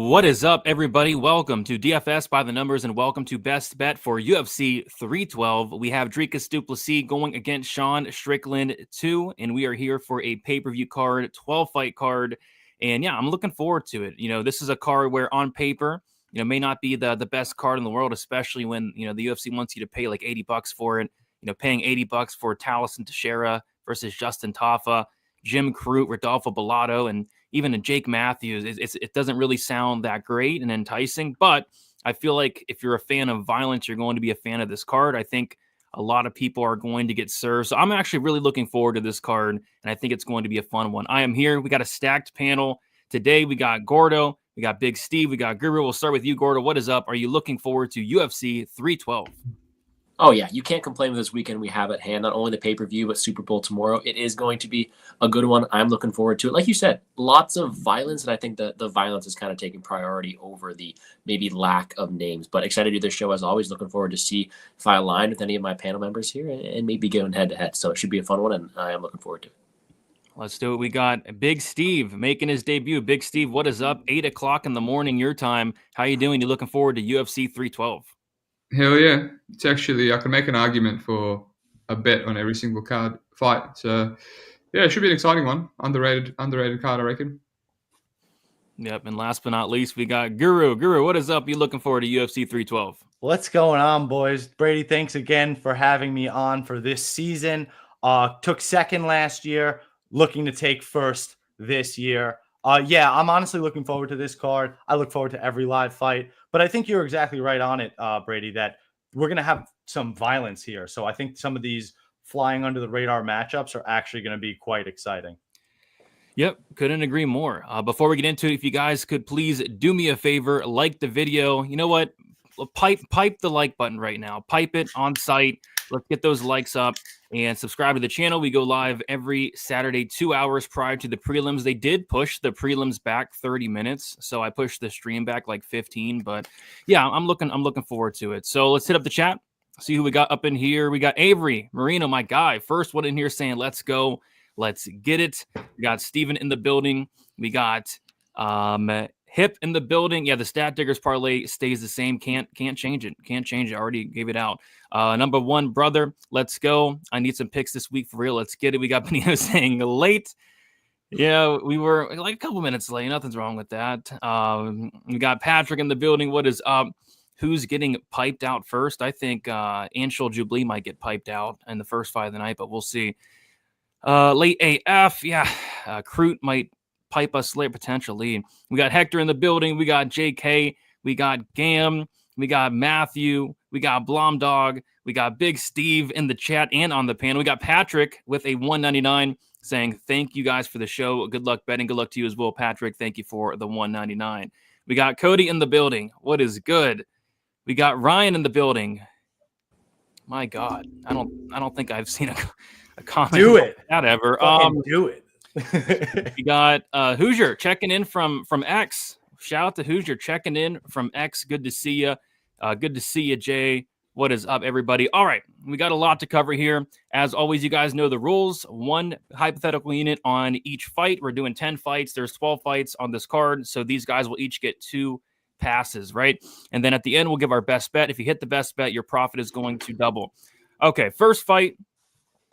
What is up, everybody? Welcome to DFS by the Numbers and welcome to Best Bet for UFC 312. We have Dricus Plessis going against Sean Strickland 2, and we are here for a pay-per-view card, 12-fight card. And yeah, I'm looking forward to it. You know, this is a card where on paper, you know, may not be the best card in the world, especially when, you know, the UFC wants you to pay like $80 for it. You know, paying $80 for Taliesin Teixeira versus Justin Tafa, Jim Crute, Rodolfo Bolat, and even a Jake Matthews, it doesn't really sound that great and enticing, but I feel like if you're a fan of violence, you're going to be a fan of this card. I think a lot of people are going to get served. So I'm actually really looking forward to this card, and I think it's going to be a fun one. I am here. We got a stacked panel. Today we got Gordo, we got Big Steve, we got Guru. We'll start with you, Gordo. What is up? Are you looking forward to UFC 312? Oh, yeah, you can't complain with this weekend we have at hand. Not only the pay-per-view, but Super Bowl tomorrow. It is going to be a good one. I'm looking forward to it. Like you said, lots of violence, and I think the violence is kind of taking priority over the maybe lack of names. But excited to do this show, as always. Looking forward to see if I align with any of my panel members here and maybe going head-to-head. So it should be a fun one, and I am looking forward to it. Let's do it. We got Big Steve making his debut. Big Steve, what is up? 8 o'clock in the morning, your time. How you doing? You looking forward to UFC 312? Hell yeah. It's actually, I can make an argument for a bet on every single card fight. So, yeah, it should be an exciting one. Underrated card, I reckon. Yep, and last but not least, we got Guru. Guru, what is up? You looking forward to UFC 312? What's going on, boys? Brady, thanks again for having me on for this season. Took second last year, looking to take first this year. Yeah, I'm honestly looking forward to this card. I look forward to every live fight. But I think you're exactly right on it, Brady, that we're going to have some violence here. So I think some of these flying under the radar matchups are actually going to be quite exciting. Yep, couldn't agree more. Before we get into it, if you guys could please do me a favor, like the video. You know what? Pipe the like button right now. Pipe it on site. Let's get those likes up and subscribe to the channel. We go live every Saturday, 2 hours prior to the prelims. They did push the prelims back 30 minutes, so I pushed the stream back like 15. But yeah, I'm looking forward to it. So let's hit up the chat. See who we got up in here. We got Avery Marino, my guy. First one in here saying, "Let's go, let's get it." We got Steven in the building. We got Hip in the building. Yeah, the Stat Diggers parlay stays the same. Can't change it. Can't change it. I already gave it out. Number one, brother, let's go. I need some picks this week for real. Let's get it. We got Benito saying late. Yeah, we were like a couple minutes late. Nothing's wrong with that. We got Patrick in the building. What is up? Who's getting piped out first? I think Anshul Jubli might get piped out in the first fight of the night, but we'll see. Late AF. Yeah, Crute might pipe us late potentially. We got Hector in the building. We got JK. We got Gam. We got Matthew. We got Blomdog. We got Big Steve in the chat and on the panel. We got Patrick with a 199 saying, "Thank you guys for the show. Good luck betting. Good luck to you as well, Patrick. Thank you for the 199. We got Cody in the building. What is good? We got Ryan in the building. My God, I don't think I've seen a comment. Do it. That ever. Do it. We got Hoosier checking in from X. Shout out to Hoosier checking in from X. Good to see you. Good to see you, Jay. What is up, everybody? All right, we got a lot to cover here. As always, you guys know the rules. One hypothetical unit on each fight. We're doing 10 fights. There's 12 fights on this card, so these guys will each get 2 passes, right? And then at the end, we'll give our best bet. If you hit the best bet, your profit is going to double. Okay, first fight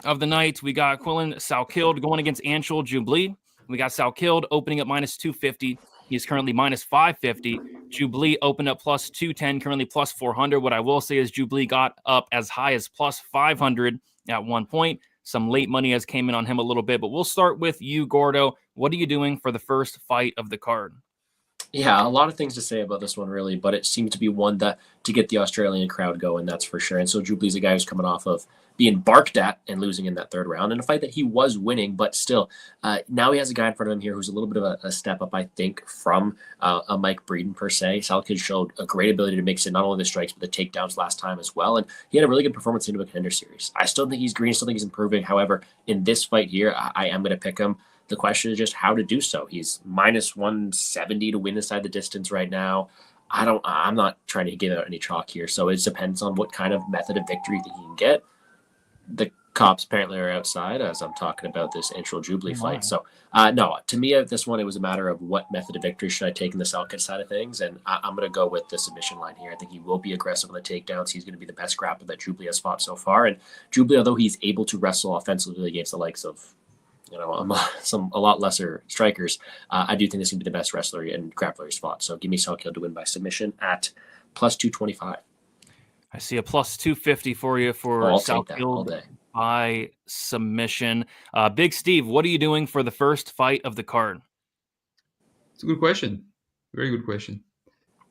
of the night, we got Salkilld going against Anshul Jubli. We got Salkilld opening up minus 250. He's currently minus 550. Jubli opened up plus 210, currently plus 400. What I will say is Jubli got up as high as plus 500 at one point. Some late money has came in on him a little bit, but we'll start with you, Gordo. What are you doing for the first fight of the card? Yeah, a lot of things to say about this one, really, but it seems to be one that to get the Australian crowd going, that's for sure. And so Jubli's a guy who's coming off of being barked at and losing in that third round in a fight that he was winning, but still, now he has a guy in front of him here who's a little bit of a step up, I think, from a Mike Breeden per se. Salkilld showed a great ability to mix in not only the strikes but the takedowns last time as well, and he had a really good performance into a contender series. I still think he's green, still think he's improving. However, in this fight here, I am going to pick him. The question is just how to do so. He's minus 170 to win inside the distance right now. I'm not trying to give out any chalk here. So it depends on what kind of method of victory that he can get. The cops apparently are outside as I'm talking about this intro Jubli fight. So no, to me at this one, it was a matter of what method of victory should I take in the Salkilld side of things. And I'm going to go with the submission line here. I think he will be aggressive on the takedowns. He's going to be the best grappler that Jubli has fought so far. And Jubli, although he's able to wrestle offensively against the likes of a lot lesser strikers, I do think this is going to be the best wrestler and grappler he's fought. So give me Salkilld to win by submission at plus 225. I see a plus 250 for you for Salkilld by submission. Big Steve, what are you doing for the first fight of the card? It's a good question. Very good question.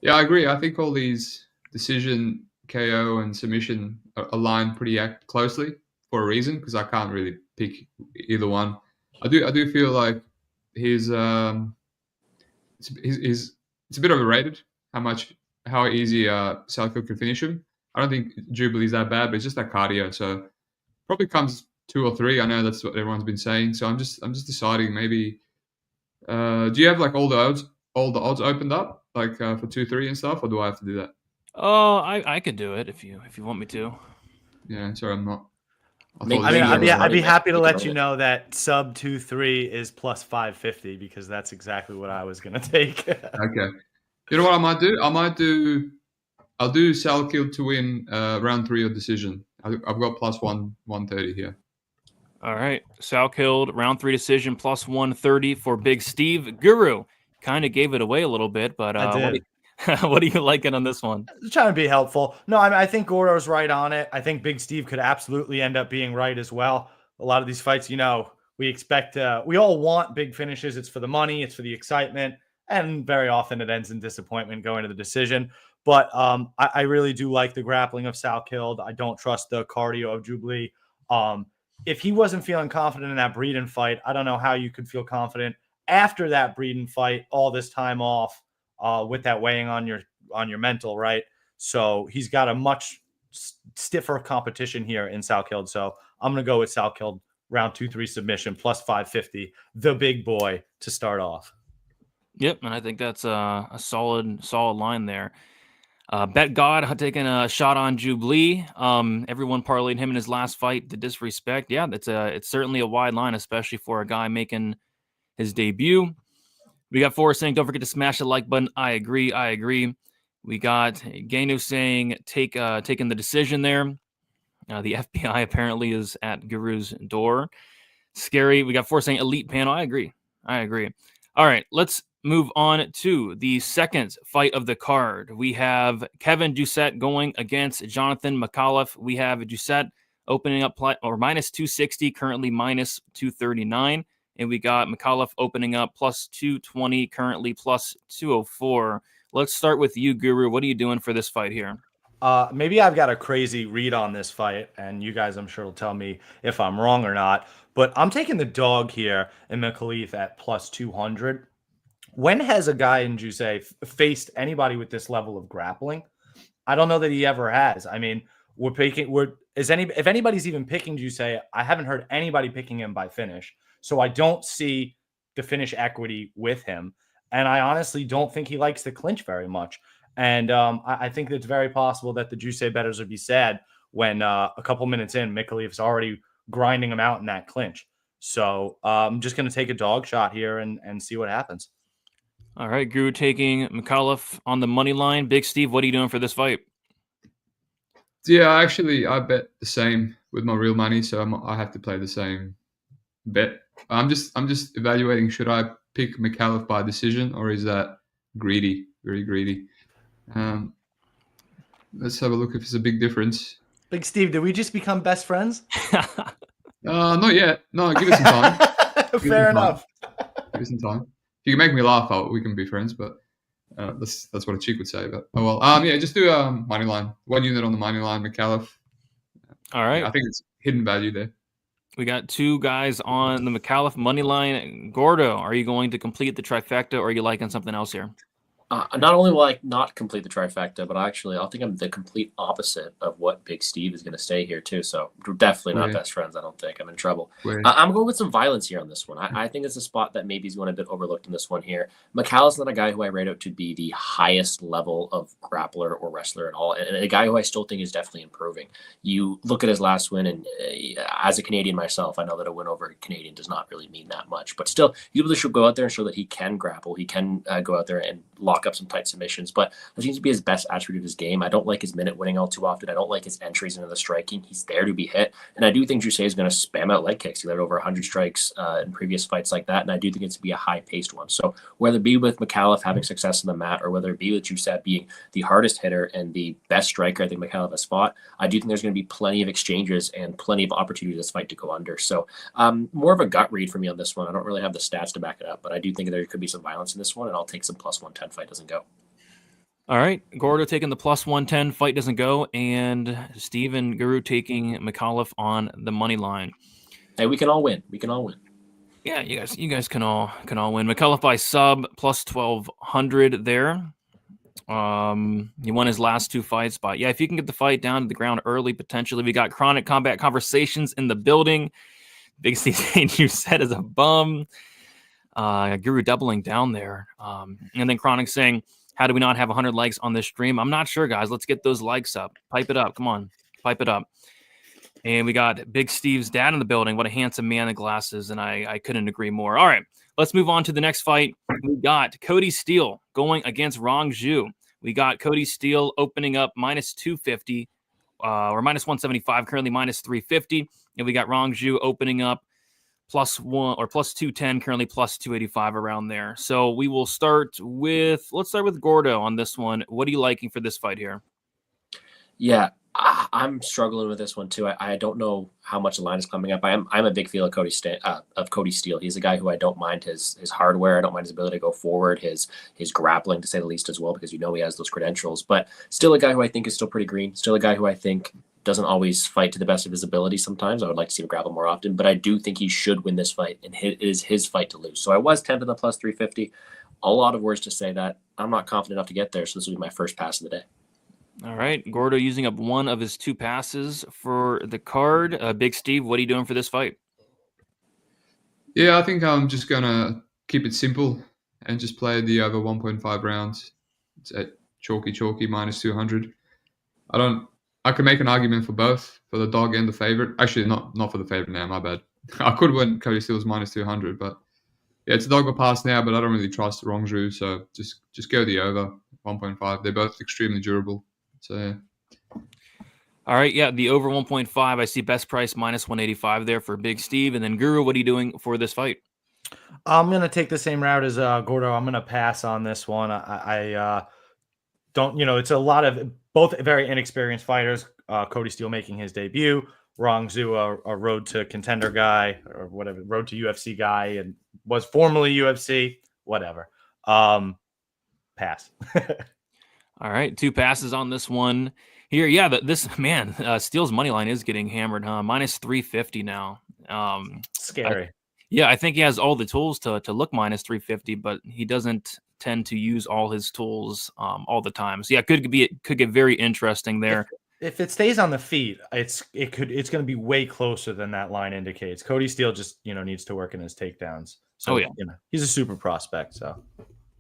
Yeah, I agree. I think all these decision, KO, and submission align pretty closely for a reason, because I can't really pick either one. I do feel like it's a bit overrated how easy Salkilld can finish him. I don't think Jubilee's that bad, but it's just that cardio. So probably comes 2 or 3. I know that's what everyone's been saying. So I'm just deciding maybe. Do you have like all the odds opened up like for 2-3 and stuff, or do I have to do that? Oh, I could do it if you want me to. Yeah, sorry, I'm not. I'd be happy to let you know that sub 2-3 is plus 550, because that's exactly what I was going to take. Okay. You know what I might do? I'll do Salkilld to win round 3 of decision. I've got plus 130 here. All right. Salkilld, round 3 decision, plus 130 for Big Steve. Guru kind of gave it away a little bit, but I did. What are you liking on this one? Just trying to be helpful. No, I think Goro's right on it. I think Big Steve could absolutely end up being right as well. A lot of these fights, we expect, we all want big finishes. It's for the money, it's for the excitement, and very often it ends in disappointment going to the decision. But I really do like the grappling of Salkilld. I don't trust the cardio of Jubli. If he wasn't feeling confident in that Breeden fight, I don't know how you could feel confident after that Breeden fight, all this time off. With that weighing on your mental, right? So he's got a much stiffer competition here in Salkilld. So I'm going to go with Salkilld round 2-3 submission plus 550, the big boy to start off. Yep, and I think that's a solid line there. Bet God taking a shot on Jubli. Everyone parlayed him in his last fight to disrespect. Yeah, it's certainly a wide line, especially for a guy making his debut. We got Forrest saying, don't forget to smash the like button. I agree. We got Gainu saying, taking the decision there. The FBI apparently is at Guru's door. Scary. We got Forrest saying, elite panel. I agree. All right, let's move on to the second fight of the card. We have Kevin Doucette going against Jonathan Micallef. We have Doucette opening up minus 260, currently minus 239. And we got Micallef opening up plus 220, currently plus 204. Let's start with you, Guru. What are you doing for this fight here? Maybe I've got a crazy read on this fight, and you guys, I'm sure, will tell me if I'm wrong or not. But I'm taking the dog here in Micallef at plus 200. When has a guy in Doucette faced anybody with this level of grappling? I don't know that he ever has. I mean, if anybody's even picking Doucette, I haven't heard anybody picking him by finish. So I don't see the finish equity with him. And I honestly don't think he likes the clinch very much. And I think it's very possible that the Doucette bettors would be sad when a couple minutes in, Micallef's already grinding him out in that clinch. So I'm just going to take a dog shot here and see what happens. All right, Guru taking Micallef on the money line. Big Steve, what are you doing for this fight? Yeah, actually, I bet the same with my real money, so I have to play the same bet. I'm just evaluating, should I pick Micallef by decision, or is that greedy, very greedy? Let's have a look if it's a big difference. Big Steve, did we just become best friends? Not yet. No, give us some time. Fair enough. Give us some time. If you can make me laugh, we can be friends. But That's what a chick would say. But oh well. Yeah, just do money line. 1 unit on the money line, Micallef. All right. Yeah, I think it's hidden value there. We got 2 guys on the Micallef money line. Gordo, are you going to complete the trifecta, or are you liking something else here? Not only will I not complete the trifecta, but I think I'm the complete opposite of what Big Steve is going to stay here too. So we're definitely not best friends. I don't think I'm in trouble. I'm going with some violence here on this one. I think it's a spot that maybe is going a bit overlooked in this one here. Micallef's not a guy who I rate out to be the highest level of grappler or wrestler at all, and a guy who I still think is definitely improving. You look at his last win, and as a Canadian myself, I know that a win over a Canadian does not really mean that much, but still, Jubli should go out there and show that he can grapple. He can go out there and lock up some tight submissions, but that seems to be his best attribute of his game. I don't like his minute winning all too often. I don't like his entries into the striking. He's there to be hit, and I do think Dricus is going to spam out leg kicks. He led over 100 strikes in previous fights like that, and I do think it's to be a high-paced one. So whether it be with Micallef having success on the mat, or whether it be with Dricus being the hardest hitter and the best striker I think Micallef has fought, I do think there's going to be plenty of exchanges and plenty of opportunity this fight to go under. So more of a gut read for me on this one. I don't really have the stats to back it up, but I do think there could be some violence in this one, and I'll take some plus 110 fight doesn't go. All right, Gordo taking the plus 110 fight doesn't go, and Steve and Guru taking Micallef on the money line. Hey, we can all win. We can all win. Yeah, you guys can all win. Micallef by sub plus 1200 there. He won his last 2 fights, but yeah, if you can get the fight down to the ground early, potentially. We got Chronic Combat Conversations in the building. Big Steve saying you said as a bum. Guru doubling down there. And then Chronic saying, how do we not have 100 likes on this stream? I'm not sure, guys. Let's get those likes up. Pipe it up. Come on. Pipe it up. And we got Big Steve's dad in the building. What a handsome man in glasses. And I couldn't agree more. All right. Let's move on to the next fight. We got Cody Steele going against Rangu. We got Cody Steele opening up minus 250 or minus 175, currently minus 350. And we got Rangu opening up plus 1 or plus 210, currently plus 285 around there. So we will let's start with Gordo on this one. What are you liking for this fight here? Yeah, I'm struggling with this one too. I don't know how much the line is coming up. I'm a big fan of Cody Steele. He's a guy who I don't mind his hardware. I don't mind his ability to go forward, his grappling to say the least as well, because he has those credentials. But still a guy who I think is still pretty green. Still a guy who I think doesn't always fight to the best of his ability sometimes. I would like to see him grapple more often, but I do think he should win this fight, and it is his fight to lose. So I was tempted on plus 350. A lot of words to say that. I'm not confident enough to get there, so this will be my first pass of the day. All right. Gordo using up 1 of his 2 passes for the card. Big Steve, what are you doing for this fight? Yeah, I think I'm just going to keep it simple and just play the over 1.5 rounds. It's at chalky minus 200. I could make an argument for both, for the dog and the favorite. Actually, not for the favorite now, my bad. I could win Cody Steele's minus 200, but yeah, it's a dog or pass now, but I don't really trust Rangu, so just go the over 1.5. They're both extremely durable. So yeah. All right, yeah, the over 1.5. I see best price minus 185 there for Big Steve. And then Guru, what are you doing for this fight? I'm going to take the same route as Gordo. I'm going to pass on this one. I don't, it's a lot of both very inexperienced fighters. Cody Steele making his debut. Rangu, a road to contender guy or whatever, road to UFC guy, and was formerly UFC, whatever. Pass. All right, 2 passes on this one here. Yeah, Steele's money line is getting hammered, huh? Minus 350 now. Scary. I think he has all the tools to look minus 350, but he doesn't tend to use all his tools all the time. So yeah, it could get very interesting there. If it stays on the feet, it's going to be way closer than that line indicates. Cody Steele just needs to work in his takedowns. So he's a super prospect. So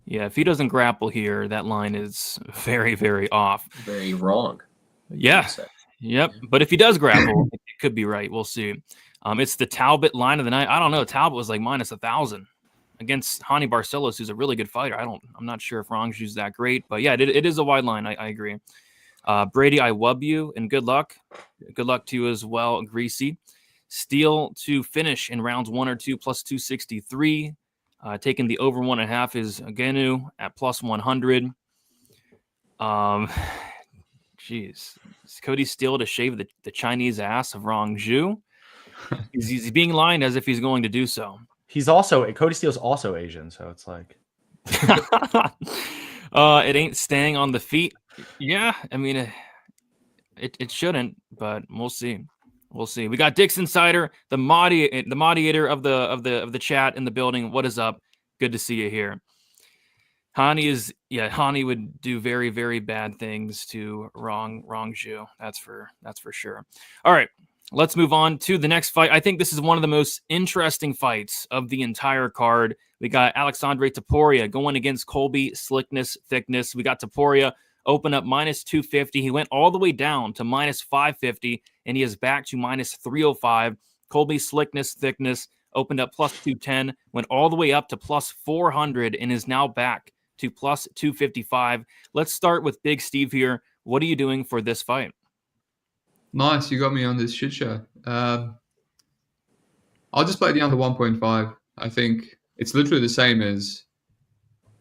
yeah, if he doesn't grapple here, that line is very, very off. Very wrong. Yeah. Yep. But if he does grapple, it could be right. We'll see. It's the Talbot line of the night. I don't know. Talbot was like minus 1,000 against Hani Barcelos, who's a really good fighter. I'm not sure if Rangu's that great, but yeah, it is a wide line. I agree. Brady, I wub you, and good luck. Good luck to you as well, Greasy. Steele to finish in rounds 1 or 2 plus 263. Taking the over 1.5 is Agenu at plus 100. Is Cody Steele to shave the Chinese ass of Rangu? He's being lined as if he's going to do so. Cody Steele's also Asian, so it's like. It ain't staying on the feet. Yeah, I mean, it shouldn't, but we'll see. We'll see. We got Dix Insider, the moderator of the chat in the building. What is up? Good to see you here. Hani would do very, very bad things to Rangu. That's for sure. All right, let's move on to the next fight. I think this is one of the most interesting fights of the entire card. We got Alexandre Topuria going against Colby Slickness Thickness. We got Topuria open up minus 250. He went all the way down to minus 550, and he is back to minus 305. Colby Slickness Thickness opened up plus 210, went all the way up to plus 400, and is now back to plus 255. Let's start with Big Steve here. What are you doing for this fight? Nice, you got me on this shit show. I'll just play the under 1.5. I think it's literally the same as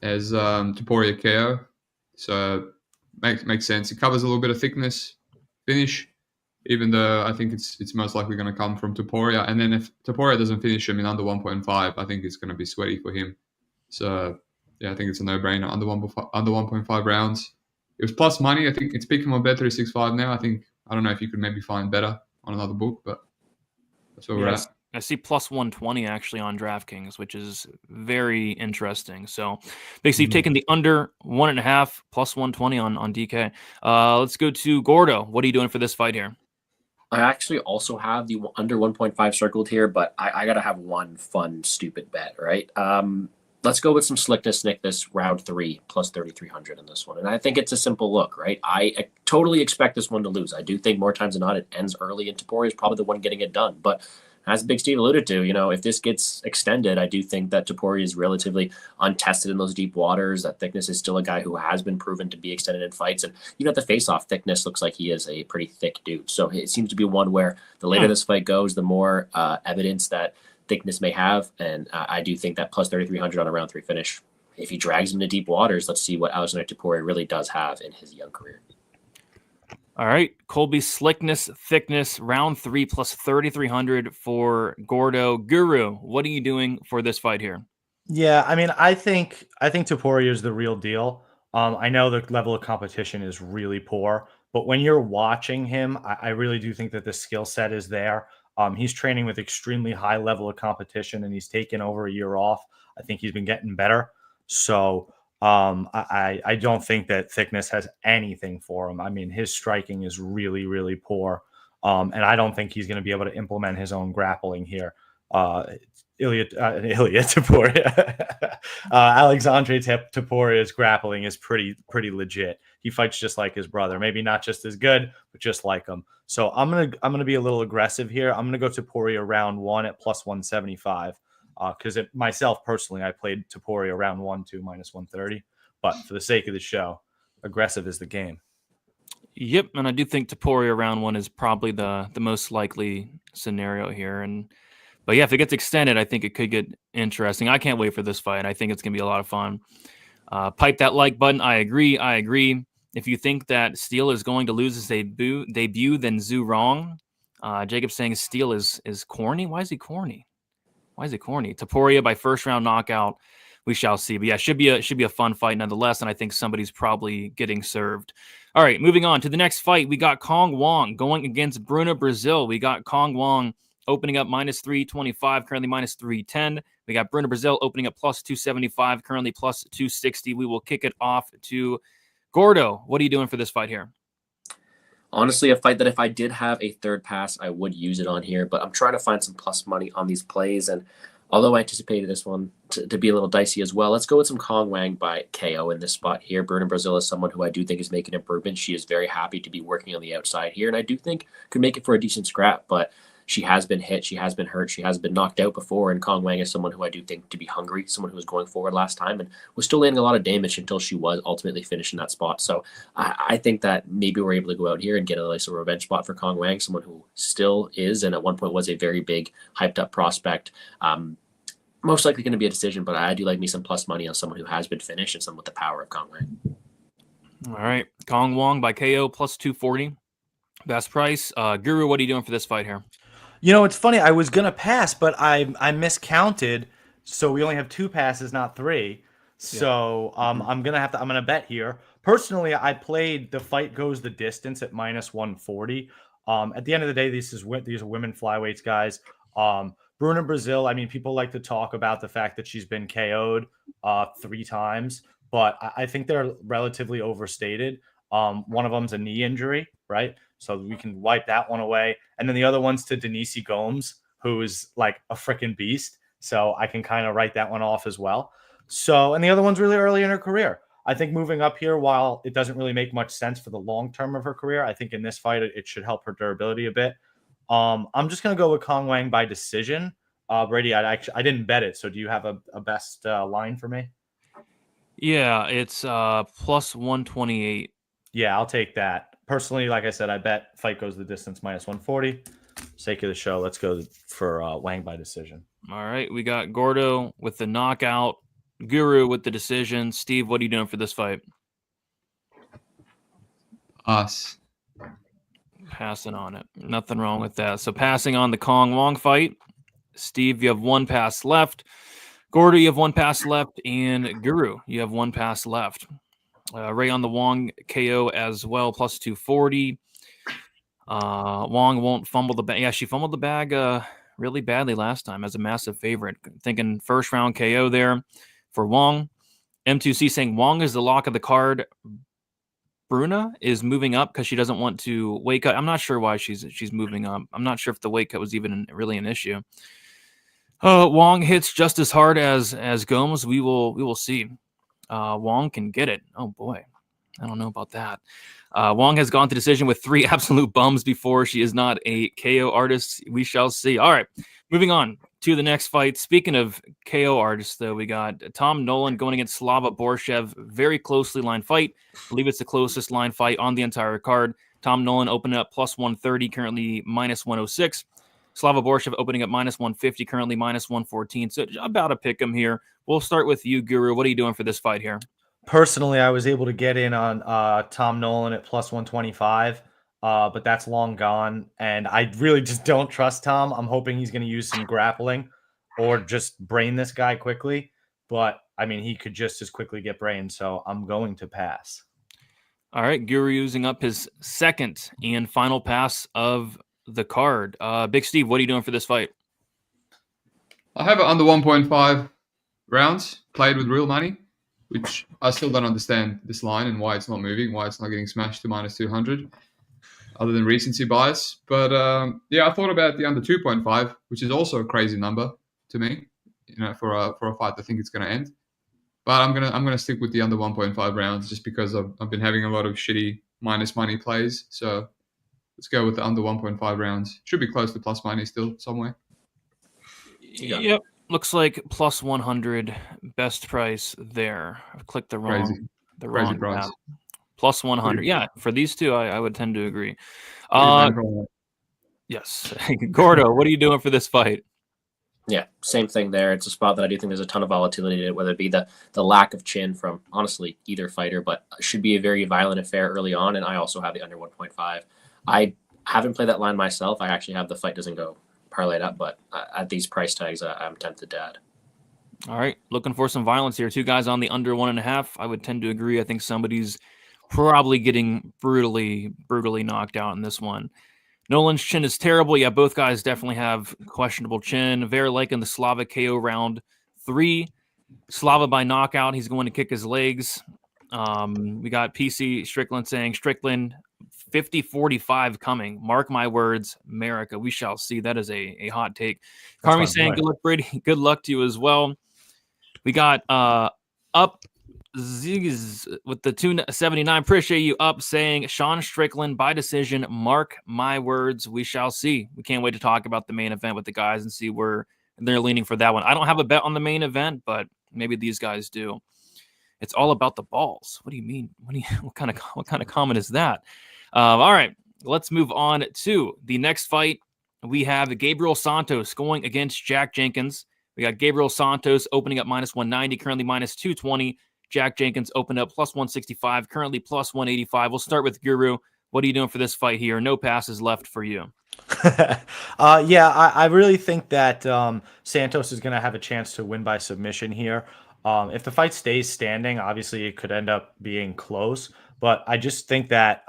Topuria KO, so makes sense. It covers a little bit of thickness finish, even though I think it's most likely going to come from Topuria. And then if Topuria doesn't finish him in under 1.5, I think it's going to be sweaty for him. So yeah, I think it's a no-brainer. Under 1.5 rounds. It was plus money. I think it's picking on Bet365 now. I don't know if you could maybe find better on another book, but that's where we're at. I see plus 120 actually on DraftKings, which is very interesting. So basically, you've taken the under 1.5 plus 120 on DK. Let's go to Gordo. What are you doing for this fight here? I actually also have the under 1.5 circled here, but I got to have one fun, stupid bet, right? Let's go with some slickness, Nickness, round 3, plus 3,300 in this one. And I think it's a simple look, right? I totally expect this one to lose. I do think more times than not it ends early, and Topuria is probably the one getting it done. But as Big Steve alluded to, if this gets extended, I do think that Topuria is relatively untested in those deep waters. That Thickness is still a guy who has been proven to be extended in fights. And, at the face-off, Thickness looks like he is a pretty thick dude. So it seems to be one where the later this fight goes, the more evidence that Thickness may have. And I do think that plus 3,300 on a round 3 finish, if he drags him to deep waters, let's see what Alexandre Topuria really does have in his young career. All right, Colby Slickness Thickness, round 3 plus 3,300 for Gordo. Guru, what are you doing for this fight here? Yeah, I mean, I think Topuria is the real deal. I know the level of competition is really poor, but when you're watching him, I really do think that the skill set is there. He's training with extremely high level of competition, and he's taken over a year off. I think he's been getting better. So I don't think that Thickness has anything for him. I mean, his striking is really, really poor. And I don't think he's going to be able to implement his own grappling here. Ilya Topuria. Alexandre Topuria's grappling is pretty legit. He fights just like his brother, maybe not just as good, but just like him. So I'm gonna be a little aggressive here. I'm gonna go Topuria round 1 at plus 175. Because myself personally, I played Topuria round 1 to minus 130. But for the sake of the show, aggressive is the game. Yep, and I do think Topuria round 1 is probably the most likely scenario here. But yeah, if it gets extended, I think it could get interesting. I can't wait for this fight. I think it's going to be a lot of fun. Pipe that like button. I agree. If you think that Steele is going to lose his debut, then Zhu wrong. Jacob's saying Steele is corny. Why is he corny? Topuria by first round knockout. We shall see. But yeah, should be a fun fight nonetheless. And I think somebody's probably getting served. All right, moving on to the next fight. We got Kong Wong going against Bruno Brazil. We got Kong Wong opening up minus 325, currently minus 310. We got Bruno Brazil opening up plus 275, currently plus 260. We will kick it off to Gordo. What are you doing for this fight here? Honestly, a fight that if I did have a third pass, I would use it on here, but I'm trying to find some plus money on these plays. And although I anticipated this one to be a little dicey as well, let's go with some Kong Wang by KO in this spot here. Bruno Brazil is someone who I do think is making improvements. She is very happy to be working on the outside here, and I do think could make it for a decent scrap, but she has been hit, she has been hurt, she has been knocked out before, and Kong Wang is someone who I do think to be hungry, someone who was going forward last time and was still landing a lot of damage until she was ultimately finished in that spot. So I think that maybe we're able to go out here and get a nice revenge spot for Kong Wang, someone who still is and at one point was a very big, hyped up prospect. Most likely going to be a decision, but I do like me some plus money on someone who has been finished and someone with the power of Kong Wang. All right, Kong Wang by KO plus 240. Best price. Guru, what are you doing for this fight here? It's funny. I was going to pass, but I miscounted. So we only have 2 passes, not 3. So I'm gonna bet here. Personally, I played the fight goes the distance at -140. At the end of the day, these are women flyweights, guys. Bruna Brazil, I mean, people like to talk about the fact that she's been KO'd 3 times, but I think they're relatively overstated. One of them's a knee injury, right? So we can wipe that one away. And then the other one's to Denise Gomes, who is like a freaking beast. So I can kind of write that one off as well. So, and the other one's really early in her career. I think moving up here, while it doesn't really make much sense for the long term of her career, I think in this fight it should help her durability a bit. I'm just gonna go with Kong Wang by decision. Brady, I didn't bet it, so do you have a best line for me? Yeah, it's plus 128. Yeah, I'll take that. Personally, like I said, I bet fight goes the distance -140. Sake of the show, let's go for Wang by decision. All right, we got Gordo with the knockout, Guru with the decision. Steve, what are you doing for this fight? Us. Passing on it. Nothing wrong with that. So passing on the Kong Wong fight. Steve, you have 1 pass left. Gordo, you have 1 pass left. And Guru, you have 1 pass left. Ray on the Wong KO as well, plus 240. Wong won't fumble the bag. Yeah, she fumbled the bag really badly last time as a massive favorite. Thinking first round KO there for Wong. M2C saying Wong is the lock of the card. Bruna is moving up because she doesn't want to wake up. I'm not sure why she's moving up. I'm not sure if the weight cut was even really an issue. Wong hits just as hard as Gomes. We will see. Wong can get it. Oh boy, I don't know about that. Wong has gone to decision with 3 absolute bums before. She is not a KO artist. We shall see. All right, moving on to the next fight. Speaking of KO artists, though, we got Tom Nolan going against Slava Borshchev. Very closely lined fight. I believe it's the closest line fight on the entire card. Tom Nolan opening up plus 130, currently minus 106. Slava Borshchev opening up minus 150, currently minus 114. So about a pick 'em here. We'll start with you, Guru. What are you doing for this fight here? Personally, I was able to get in on Tom Nolan at plus 125, but that's long gone. And I really just don't trust Tom. I'm hoping he's going to use some grappling or just brain this guy quickly. But, I mean, he could just as quickly get brained. So I'm going to pass. All right, Guru using up his second and final pass of the card. Big Steve, what are you doing for this fight? I have it under 1.5 rounds, played with real money, which I still don't understand this line and why it's not moving, why it's not getting smashed to minus 200, other than recency bias. But yeah, I thought about the under 2.5, which is also a crazy number to me, for a fight I think it's going to end. But I'm gonna stick with the under 1.5 rounds just because I've been having a lot of shitty minus money plays. So let's go with the under 1.5 rounds. Should be close to plus money still somewhere. Yep. Looks like plus 100 best price there. I've clicked the wrong Crazy price. tab. Plus 100. Yeah, for these two, I would tend to agree. Yes. Gordo, what are you doing for this fight? Yeah, same thing there. It's a spot that I do think there's a ton of volatility in it, whether it be the lack of chin from, honestly, either fighter, but it should be a very violent affair early on, and I also have the under 1.5. I haven't played that line myself. I actually have the fight doesn't go parlayed up, but at these price tags, I'm tempted to add. All right, looking for some violence here. 2 guys on the under 1.5. I would tend to agree. I think somebody's probably getting brutally knocked out in this one. Nolan's chin is terrible. Yeah, both guys definitely have questionable chin. Very like in the Slava KO round 3. Slava by knockout. He's going to kick his legs. We got PC Strickland saying Strickland 50-45 coming. Mark my words, America. We shall see. That is a hot take. Carmi saying good luck, Brady. Good luck to you as well. We got up Ziggs with the 279. Appreciate you up saying Sean Strickland by decision. Mark my words. We shall see. We can't wait to talk about the main event with the guys and see where they're leaning for that one. I don't have a bet on the main event, but maybe these guys do. It's all about the balls. What do you mean? What kind of comment is that? All right, let's move on to the next fight. We have Gabriel Santos going against Jack Jenkins. We got Gabriel Santos opening up minus 190, currently minus 220. Jack Jenkins opened up plus 165, currently plus 185. We'll start with Guru. What are you doing for this fight here? No passes left for you. Yeah, I really think that Santos is going to have a chance to win by submission here. If the fight stays standing, obviously it could end up being close. But I just think that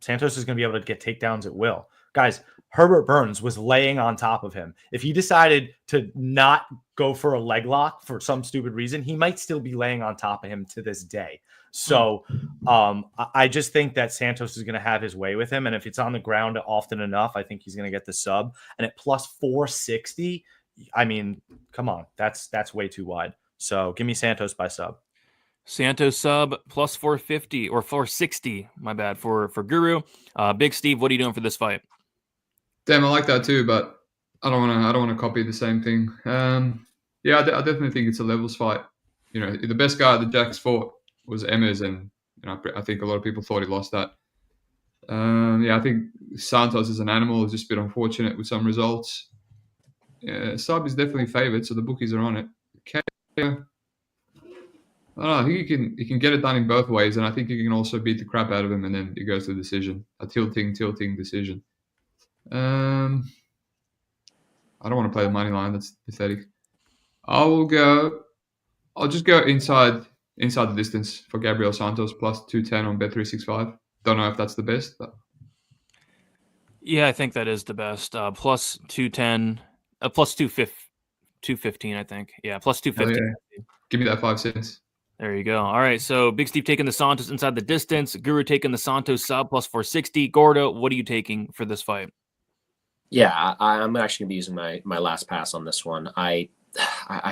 Santos is going to be able to get takedowns at will. Guys, Herbert Burns was laying on top of him. If he decided to not go for a leg lock for some stupid reason, he might still be laying on top of him to this day. So I just think that Santos is going to have his way with him. And if it's on the ground often enough, I think he's going to get the sub. And at plus 460, I mean, come on, that's way too wide. So give me Santos by sub. Santos sub plus 450 or 460, my bad, for Guru. Big Steve, what are you doing for this fight? Damn, I like that too, but I don't want to copy the same thing. Yeah, I definitely think it's a levels fight. You know, the best guy that Jack's fought was Emmers, and I think a lot of people thought he lost that. Yeah, I think Santos is an animal. It's just a bit unfortunate with some results. Sub is definitely favoured, so the bookies are on it. Okay. I don't know. I think he can get it done in both ways, and I think he can also beat the crap out of him, and then it goes to the decision, a tilting decision. I don't want to play the money line. That's pathetic. I'll just go inside the distance for Gabriel Santos plus 210 on Bet365. Don't know if that's the best, but Yeah, I think that is the best. Plus 210, plus 215, I think. Yeah, plus 215. Yeah. Give me that 5 cents. There you go. All right, so Big Steve taking the Santos inside the distance. Guru taking the Santos sub plus 460. Gordo, what are you taking for this fight? Yeah, I'm actually going to be using my last pass on this one. I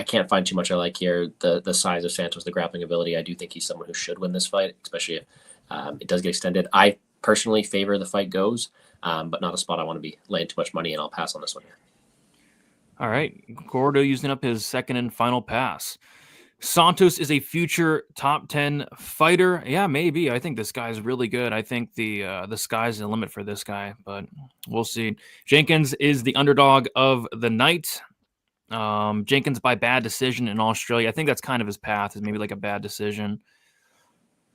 can't find too much I like here. The size of Santos, the grappling ability. I do think he's someone who should win this fight, especially if it does get extended. I personally favor the fight goes, but not a spot I want to be laying too much money in. I'll pass on this one here. All right, Gordo using up his second and final pass. Santos is a future top 10 fighter. Yeah, maybe. I think this guy's really good. I think the sky's the limit for this guy, but we'll see. Jenkins is the underdog of the night. Jenkins by bad decision in Australia. I think that's kind of his path, is maybe like a bad decision.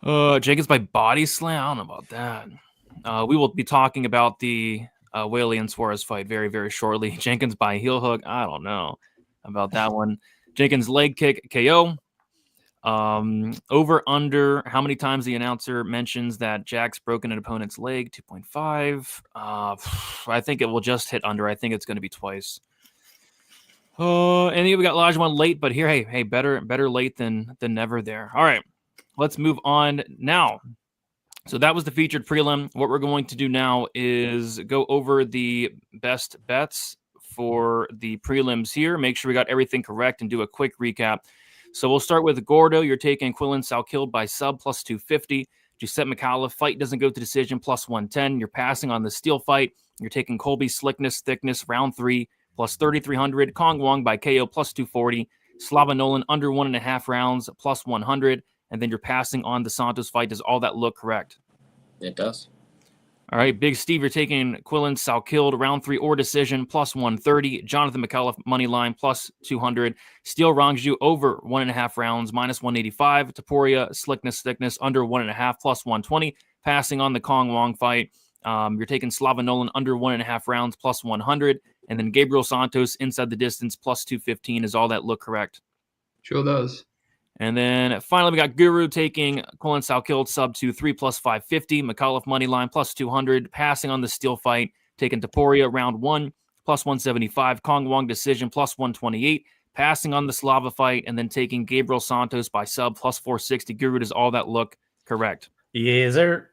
Jenkins by body slam. I don't know about that. We will be talking about the Whaley and Suarez fight very, very shortly. Jenkins by heel hook. I don't know about that one. Jenkins leg kick KO. Over under how many times the announcer mentions that Jack's broken an opponent's leg? 2.5. I think it will just hit under. I think it's going to be twice. And then we got Lajuan late, but here, hey, better late than never there. All right, let's move on now. So that was the featured prelim. What we're going to do now is go over the best bets for the prelims here. Make sure we got everything correct and do a quick recap. So we'll start with Gordo. You're taking Quillen Salkilld by sub plus 250. Giuseppe Micallef fight doesn't go to decision plus 110. You're passing on the Steele fight. You're taking Colby Slickness Thickness round 3 plus 3,300. Kong Wong by KO plus 240. Slava Nolan under 1.5 rounds plus 100. And then you're passing on the Santos fight. Does all that look correct? It does. All right, Big Steve, you're taking Quillen Salkilld round 3 or decision plus 130. Jonathan Micallef money line plus 200. Steele Rangu over 1.5 rounds minus 185. Topuria Slickness Thickness under 1.5 plus 120. Passing on the Kong Wong fight. You're taking Slava Nolan under 1.5 rounds plus 100. And then Gabriel Santos inside the distance plus 215. Is all that look correct? Sure does. And then finally, we got Guru taking Quillen Salkilld sub to 3 plus 550. Micallef money line plus 200. Passing on the Steele fight. Taking Topuria round 1 plus 175. Kong Wong decision plus 128. Passing on the Slava fight. And then taking Gabriel Santos by sub plus 460. Guru, does all that look correct? Yes, sir.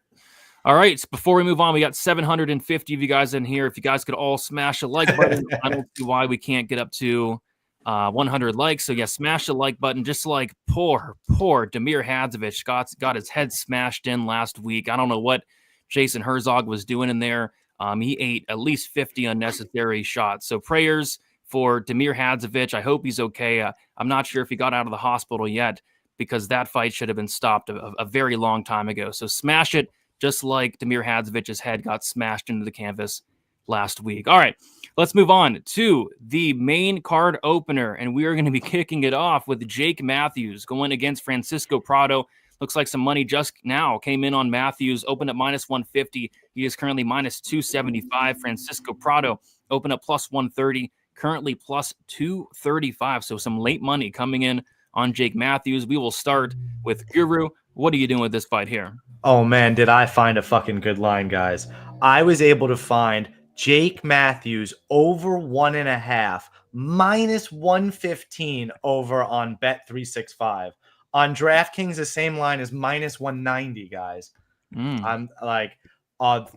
All right. So before we move on, we got 750 of you guys in here. If you guys could all smash a like button, I don't see why we can't get up to 100 likes. So yeah, smash the like button. Just like poor Damir Hadzovic got his head smashed in last week. I don't know what Jason Herzog was doing in there. He ate at least 50 unnecessary shots. So prayers for Damir Hadzovic. I hope he's okay. I'm not sure if he got out of the hospital yet, because that fight should have been stopped a very long time ago. So smash it, just like Damir Hadzovic's head got smashed into the canvas last week. All right, let's move on to the main card opener, and we are going to be kicking it off with Jake Matthews going against Francisco Prado. Looks like some money just now came in on Matthews, opened at minus 150. He is currently minus 275. Francisco Prado opened up plus 130, currently plus 235. So some late money coming in on Jake Matthews. We will start with Guru. What are you doing with this fight here? Oh man, did I find a fucking good line, guys. I was able to find Jake Matthews over 1.5 minus 115 over on Bet365. On DraftKings, the same line is minus 190, guys. I'm like,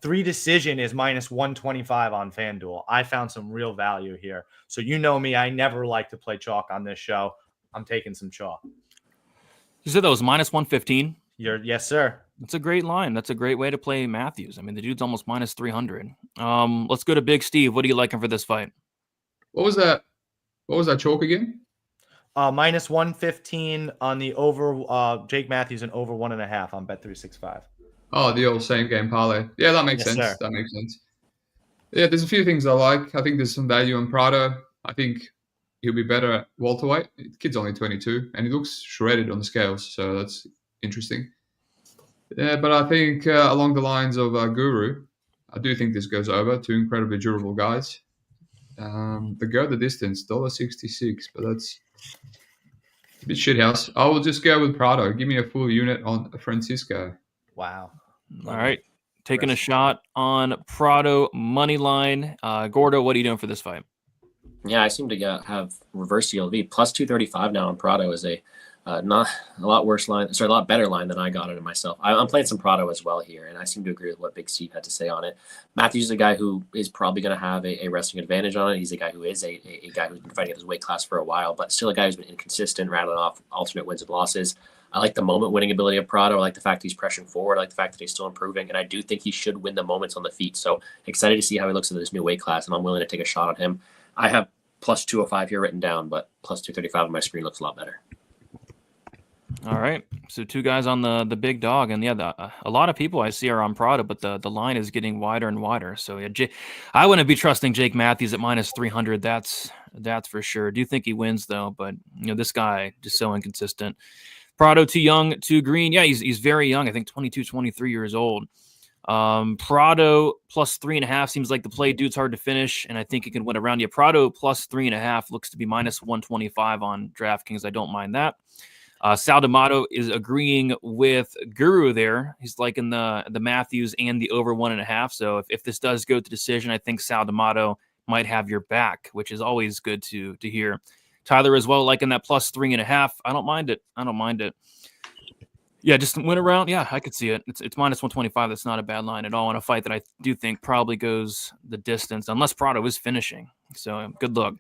3 decision is minus 125 on FanDuel. I found some real value here. So you know me, I never like to play chalk on this show. I'm taking some chalk. You said that was minus 115? Yes, sir. That's a great line. That's a great way to play Matthews. I mean, the dude's almost minus 300. Let's go to Big Steve. What are you liking for this fight? What was that? What was that chalk again? Minus 115 on the over Jake Matthews and over 1.5 on Bet365. Oh, the old same game parlay. Yeah, that makes Yes, sense. sir. That makes sense. Yeah, there's a few things I like. I think there's some value on Prado. I think he'll be better at welterweight. The kid's only 22, and he looks shredded on the scales, so that's interesting. Yeah, but I think along the lines of Guru, I do think this goes over. 2 incredibly durable guys. They go the distance, $1.66, but that's a bit shithouse. I will just go with Prado. Give me a full unit on Francisco. Wow. All right. Taking a shot on Prado money line. Gordo, what are you doing for this fight? Yeah, I seem to have reverse CLV. Plus 235 now on Prado is a not a lot worse line. Sorry, a lot better line than I got it myself. I'm playing some Prado as well here, and I seem to agree with what Big Steve had to say on it. Matthews is a guy who is probably going to have a wrestling advantage on it. He's a guy who is a guy who's been fighting at his weight class for a while, but still a guy who's been inconsistent, rattling off alternate wins and losses. I like the moment winning ability of Prado. I like the fact he's pressuring forward. I like the fact that he's still improving, and I do think he should win the moments on the feet. So excited to see how he looks in this new weight class, and I'm willing to take a shot on him. I have plus 205 here written down, but plus 235 on my screen looks a lot better. All right. So 2 guys on the big dog. And yeah, a lot of people I see are on Prado, but the line is getting wider and wider. So yeah, I wouldn't be trusting Jake Matthews at minus 300. That's for sure. Do think he wins though, but this guy just so inconsistent. Prado too young, too green. Yeah, he's very young. I think 22, 23 years old. Prado plus 3.5 seems like the play. Dude's hard to finish, and I think he can win around you. Prado plus 3.5 looks to be minus 125 on DraftKings. I don't mind that. Sal D'Amato is agreeing with Guru there. He's liking the Matthews and the over 1.5. So if this does go to decision, I think Sal D'Amato might have your back, which is always good to hear. Tyler as well, liking that plus 3.5. I don't mind it. Yeah, just went around. Yeah, I could see it. It's minus 125. That's not a bad line at all in a fight that I do think probably goes the distance, unless Prado is finishing. So good luck.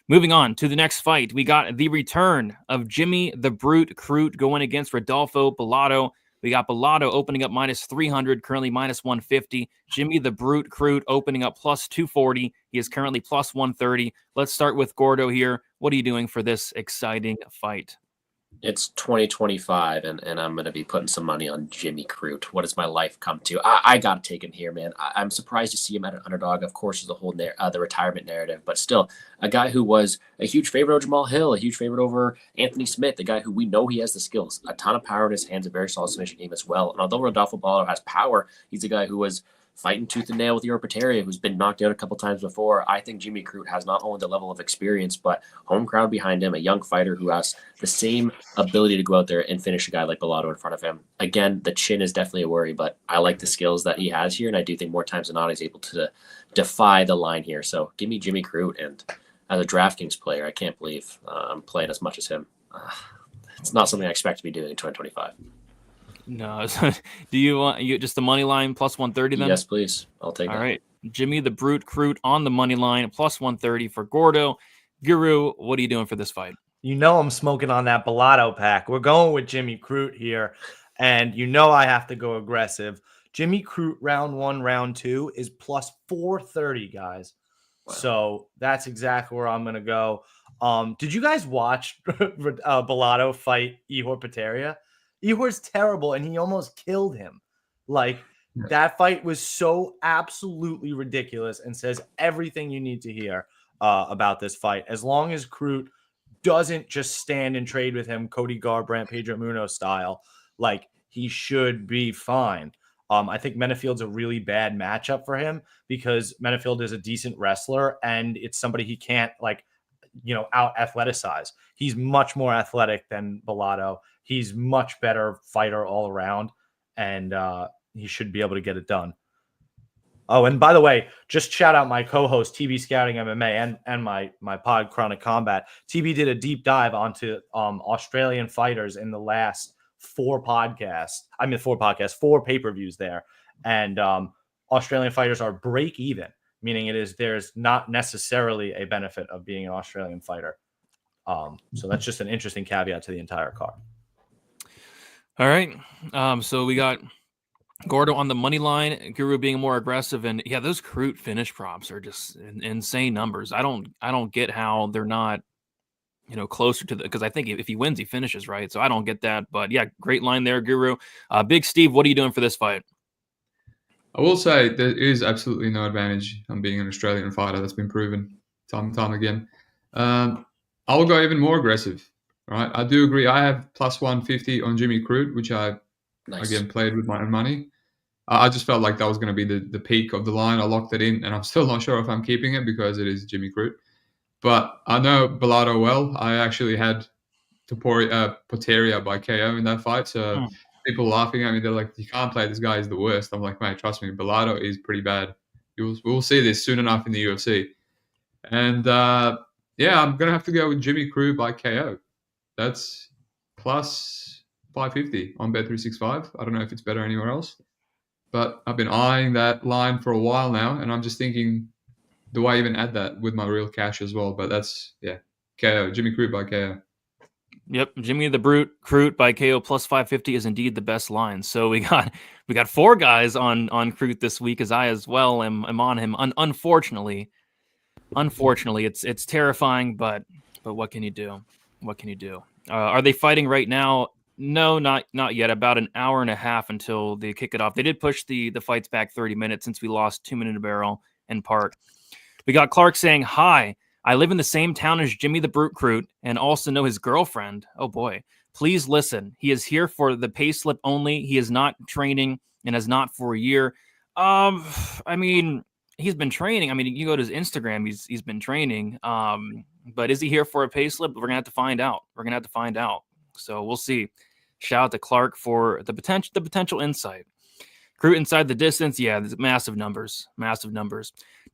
Moving on to the next fight, we got the return of Jimmy the Brute Crute going against Rodolfo Bolat. We got Bolat opening up minus 300, currently minus 150. Jimmy the Brute Crute opening up plus 240. He is currently plus 130. Let's start with Gordo here. What are you doing for this exciting fight? It's 2025, and I'm going to be putting some money on Jimmy Crute. What has my life come to? I got to take him here, man. I'm surprised to see him at an underdog. Of course, there's the whole the retirement narrative, but still, a guy who was a huge favorite over Jamal Hill, a huge favorite over Anthony Smith, the guy who we know he has the skills, a ton of power in his hands, a very solid submission game as well. And although Rodolfo Bolat has power, he's a guy who was fighting tooth and nail with Europateria, who's been knocked out a couple times before. I think Jimmy Crute has not only the level of experience, but home crowd behind him, a young fighter who has the same ability to go out there and finish a guy like Bolat in front of him. Again, the chin is definitely a worry, but I like the skills that he has here, and I do think more times than not he's able to defy the line here. So give me Jimmy Crute, and as a DraftKings player, I can't believe I'm playing as much as him. It's not something I expect to be doing in 2025. No. Do you want just the money line plus 130 then? Yes, please. I'll take it. All right. Jimmy the Brute Crute on the money line plus 130 for Gordo. Guru, what are you doing for this fight? I'm smoking on that Bolat pack. We're going with Jimmy Crute here, and I have to go aggressive. Jimmy Crute round 1, round 2 is plus 430, guys. Wow. So that's exactly where I'm going to go. Did you guys watch Bolat fight Ihor Potieria? Ihor's terrible, and he almost killed him. That fight was so absolutely ridiculous and says everything you need to hear about this fight. As long as Crute doesn't just stand and trade with him, Cody Garbrandt, Pedro Munoz style, he should be fine. I think Menifield's a really bad matchup for him because Menifield is a decent wrestler, and it's somebody he can't, out athleticize. He's much more athletic than Bolat. He's much better fighter all around, and he should be able to get it done. Oh, and by the way, just shout out my co-host TB Scouting MMA and my pod Chronic Combat. TB did a deep dive onto Australian fighters in the last 4 pay-per-views there, and Australian fighters are break even, meaning there's not necessarily a benefit of being an Australian fighter. So that's just an interesting caveat to the entire card. All right, so we got Gordo on the money line, Guru being more aggressive, and yeah, those Crute finish props are just insane numbers. I don't get how they're not, closer to because I think if he wins, he finishes, right? So I don't get that, but yeah, great line there, Guru. Big Steve, what are you doing for this fight? I will say there is absolutely no advantage on being an Australian fighter. That's been proven time and time again. I will go even more aggressive, right? I do agree. I have plus 150 on Jimmy Crute, which I again played with my own money. I just felt like that was going to be the peak of the line. I locked it in, and I'm still not sure if I'm keeping it because it is Jimmy Crute. But I know Bolat well. I actually had Topuria by KO in that fight. So people laughing at me, they're like, "You can't play this guy. He's the worst." I'm like, "Mate, trust me, Bolat is pretty bad. We'll see this soon enough in the UFC." And I'm gonna have to go with Jimmy Crute by KO. That's plus 550 on Bet365. I don't know if it's better anywhere else. But I've been eyeing that line for a while now, and I'm just thinking, do I even add that with my real cash as well? But that's, KO. Jimmy Crute by KO. Yep, Jimmy the Brute Crute by KO plus 550 is indeed the best line. So we got 4 guys on Crute this week, as I as well am on him. Unfortunately, it's terrifying, but what can you do? What can you do? Are they fighting right now? No, not yet. About an hour and a half until they kick it off. They did push the fights back 30 minutes since we lost 2 minute a barrel in part. We got Clark saying, "Hi, I live in the same town as Jimmy the Brute Crute and also know his girlfriend. Oh boy, please listen. He is here for the pay slip only. He is not training and has not for a year." I mean, he's been training. I mean, you go to his Instagram, he's been training. But is he here for a pay slip? We're gonna have to find out. So we'll see. Shout out to Clark for the potential insight. Crute inside the distance. Yeah, there's massive numbers.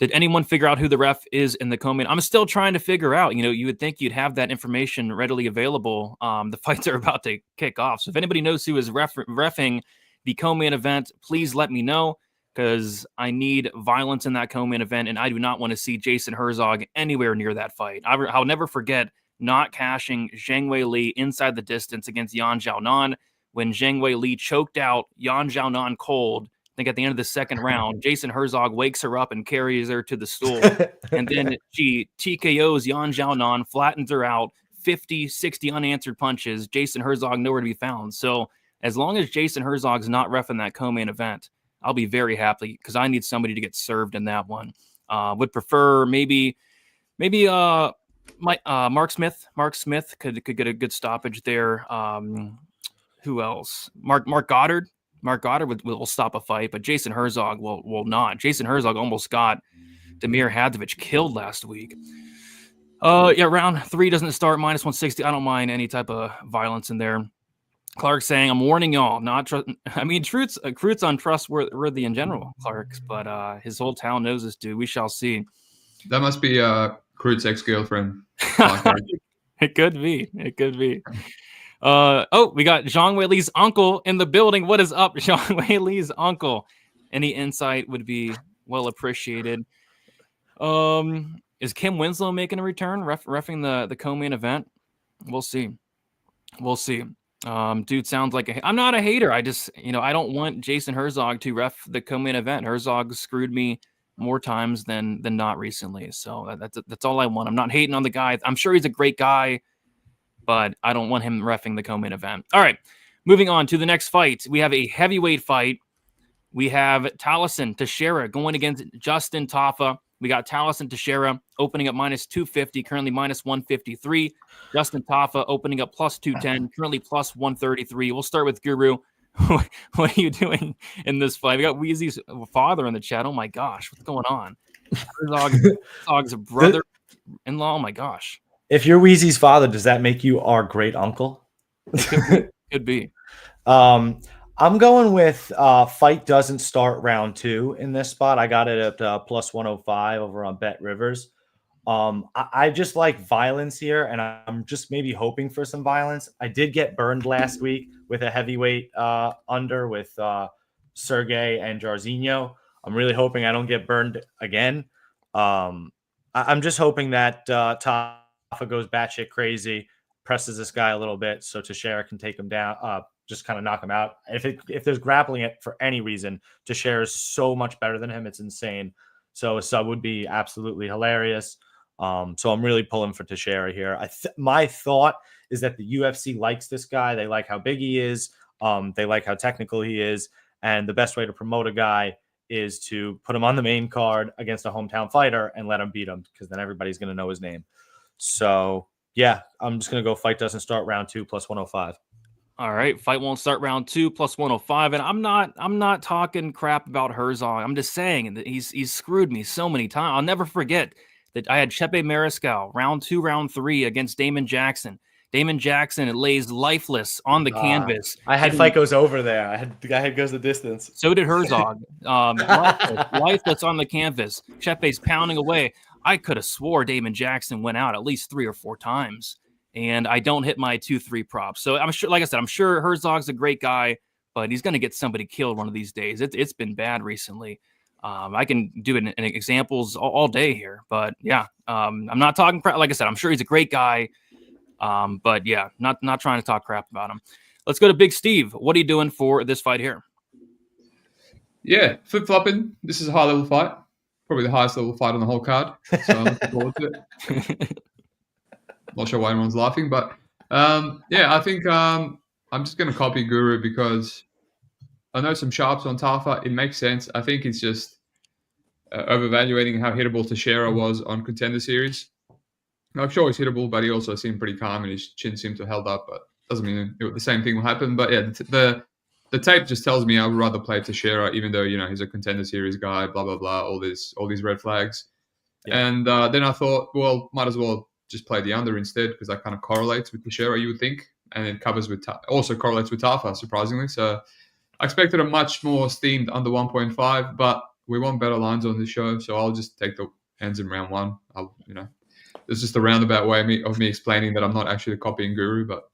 Did anyone figure out who the ref is in the co-main? I'm still trying to figure out. You would think you'd have that information readily available. The fights are about to kick off. So if anybody knows who is reffing the co-main event, please let me know, because I need violence in that co-main event, and I do not want to see Jason Herzog anywhere near that fight. I'll never forget not cashing Zhang Weili inside the distance against Yan Xiaonan when Zhang Weili choked out Yan Xiaonan cold. I think at the end of the second round, Jason Herzog wakes her up and carries her to the stool. And then she TKOs Yan Xiaonan, flattens her out, 50, 60 unanswered punches. Jason Herzog nowhere to be found. So as long as Jason Herzog's not reffing that co-main event, I'll be very happy, because I need somebody to get served in that one. Would prefer maybe Mark Smith. Mark Smith could get a good stoppage there. Who else? Mark Goddard. Mark Goddard will stop a fight, but Jason Herzog will not. Jason Herzog almost got Damir Hadzovic killed last week. Round 3 doesn't start minus 160. I don't mind any type of violence in there. Clark saying, "I'm warning y'all, Crute's untrustworthy in general, Clark, but his whole town knows this dude. We shall see." That must be Crute's ex-girlfriend. It could be. We got Zhang Weili's uncle in the building. What is up, Zhang Weili's uncle? Any insight would be well appreciated. Is Kim Winslow making a return, reffing the co-main event? We'll see. Dude sounds like I'm not a hater. I just, I don't want Jason Herzog to ref the co-main event. Herzog screwed me more times than not recently. So that's all I want. I'm not hating on the guy. I'm sure he's a great guy, but I don't want him reffing the co-main event. All right, moving on to the next fight. We have a heavyweight fight. We have Taliesin Teixeira going against Justin Tafa. We got Taliesin Teixeira opening up minus 250, currently minus 153. Justin Tafa opening up plus 210, currently plus 133. We'll start with Guru. What are you doing in this fight? We got Wheezy's father in the chat. Oh my gosh, what's going on? Herzog's brother-in-law. Oh my gosh. If you're Wheezy's father, does that make you our great uncle? Could be. I'm going with fight doesn't start round 2 in this spot. I got it at plus 105 over on Bet Rivers. I just like violence here, and I'm just maybe hoping for some violence. I did get burned last week with a heavyweight under with Sergey and Jairzinho. I'm really hoping I don't get burned again. I'm just hoping that Tafa goes batshit crazy, presses this guy a little bit so Teixeira can take him down, just kind of knock him out. If there's grappling it for any reason, Teixeira is so much better than him. It's insane. So a sub would be absolutely hilarious. So I'm really pulling for Teixeira here. My thought is that the UFC likes this guy. They like how big he is. They like how technical he is. And the best way to promote a guy is to put him on the main card against a hometown fighter and let him beat him, because then everybody's going to know his name. So yeah, I'm just going to go fight doesn't start round 2 plus 105. All right, fight won't start round 2 plus 105, and I'm not talking crap about Herzog. I'm just saying that he's screwed me so many times. I'll never forget that I had Chepe Mariscal round 2, round 3 against Damon Jackson. Damon Jackson lays lifeless on the canvas. I had Fico's over there. I had goes the distance. So did Herzog. Lifeless on the canvas. Chepe's pounding away. I could have swore Damon Jackson went out at least 3 or 4 times. And I don't hit my 2-3 props. So I'm sure, like I said, I'm sure Herzog's a great guy, but he's going to get somebody killed one of these days. It's been bad recently. I can do it in examples all day here, but yeah, I'm not talking crap. Like I said, I'm sure he's a great guy, but yeah, not trying to talk crap about him. Let's go to Big Steve. What are you doing for this fight here? Yeah, flip-flopping. This is a high-level fight. Probably the highest level fight on the whole card. So I'm looking forward to it. Not sure why everyone's laughing, but yeah, I think I'm just going to copy Guru because I know some sharps on Tafa. It makes sense. I think it's just overvaluating how hittable Teixeira was on Contender Series. I'm sure he's hittable, but he also seemed pretty calm and his chin seemed to have held up, but doesn't mean the same thing will happen. But yeah, the tape just tells me I would rather play Teixeira, even though, you know, he's a Contender Series guy, blah, blah, blah, all these red flags. Yeah. And then I thought, well, might as well just play the under instead, because that kind of correlates with Teixeira, you would think, and it covers with also correlates with Tafa, surprisingly. So I expected a much more steamed under 1.5, but we want better lines on this show, so I'll just take the hands in round 1. It's just a roundabout way of me explaining that I'm not actually copying Guru, but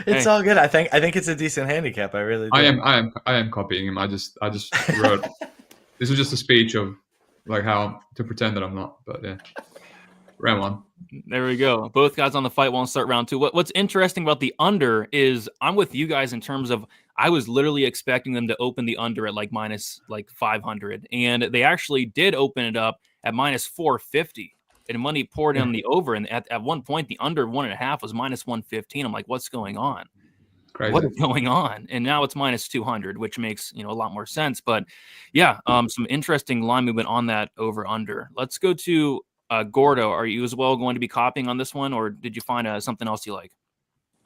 it's all good. I think it's a decent handicap. I really do. I am copying him. I just wrote this was just a speech of like how to pretend that I'm not, but yeah. Round 1. There we go. Both guys on the fight won't start round 2. What's interesting about the under is I'm with you guys in terms of I was literally expecting them to open the under at like minus like 500, and they actually did open it up at minus 450. And money poured in the over, and at one point the under 1.5 was minus 115. I'm like, what's going on? Crazy. What is going on? And now it's minus 200, which makes a lot more sense. But yeah, some interesting line movement on that over under. Let's go to Gordo. Are you as well going to be copying on this one, or did you find something else you like?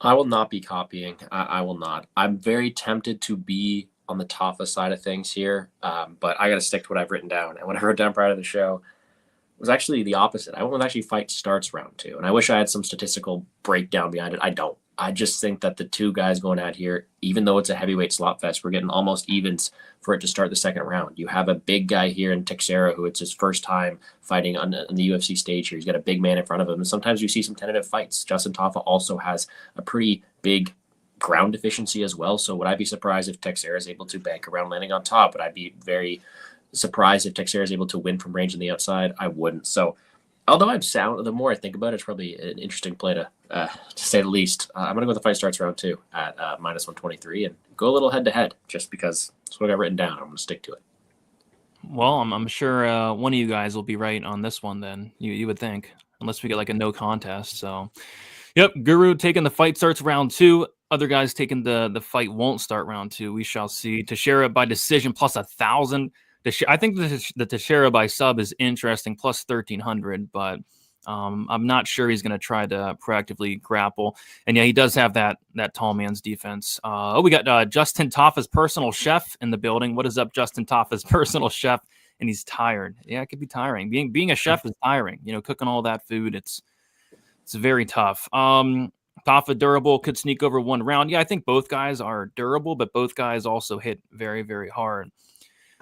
I will not be copying. I will not. I'm very tempted to be on the Tafa side of things here, but I got to stick to what I've written down. And what I wrote down prior to the show was actually the opposite. I went with actually fight starts round 2, and I wish I had some statistical breakdown behind it. I don't. I just think that the two guys going out here, even though it's a heavyweight slot fest, we're getting almost evens for it to start the second round. You have a big guy here in Teixeira who it's his first time fighting on the UFC stage here. He's got a big man in front of him. And sometimes you see some tentative fights. Justin Tafa also has a pretty big ground deficiency as well. So would I be surprised if Teixeira is able to bank around landing on top? But I'd be very surprised if Teixeira is able to win from range on the outside. I wouldn't. So although the more I think about it, it's probably an interesting play to say the least. I'm going to go with the fight starts round 2 at minus 123 and go a little head-to-head just because that's what I got written down. I'm going to stick to it. Well, I'm sure one of you guys will be right on this one then, you would think, unless we get like a no contest. So, yep, Guru taking the fight starts round 2. Other guys taking the fight won't start round 2. We shall see. Teixeira by decision plus 1,000. I think the Teixeira by sub is interesting, plus 1,300, but I'm not sure he's going to try to proactively grapple. And yeah, he does have that tall man's defense. We got Justin Tafa's personal chef in the building. What is up, Justin Tafa's personal chef and he's tired. Yeah, it could be tiring. Being a chef is tiring. Cooking all that food, it's very tough. Tafa durable, could sneak over one round. Yeah, I think both guys are durable, but both guys also hit very, very hard.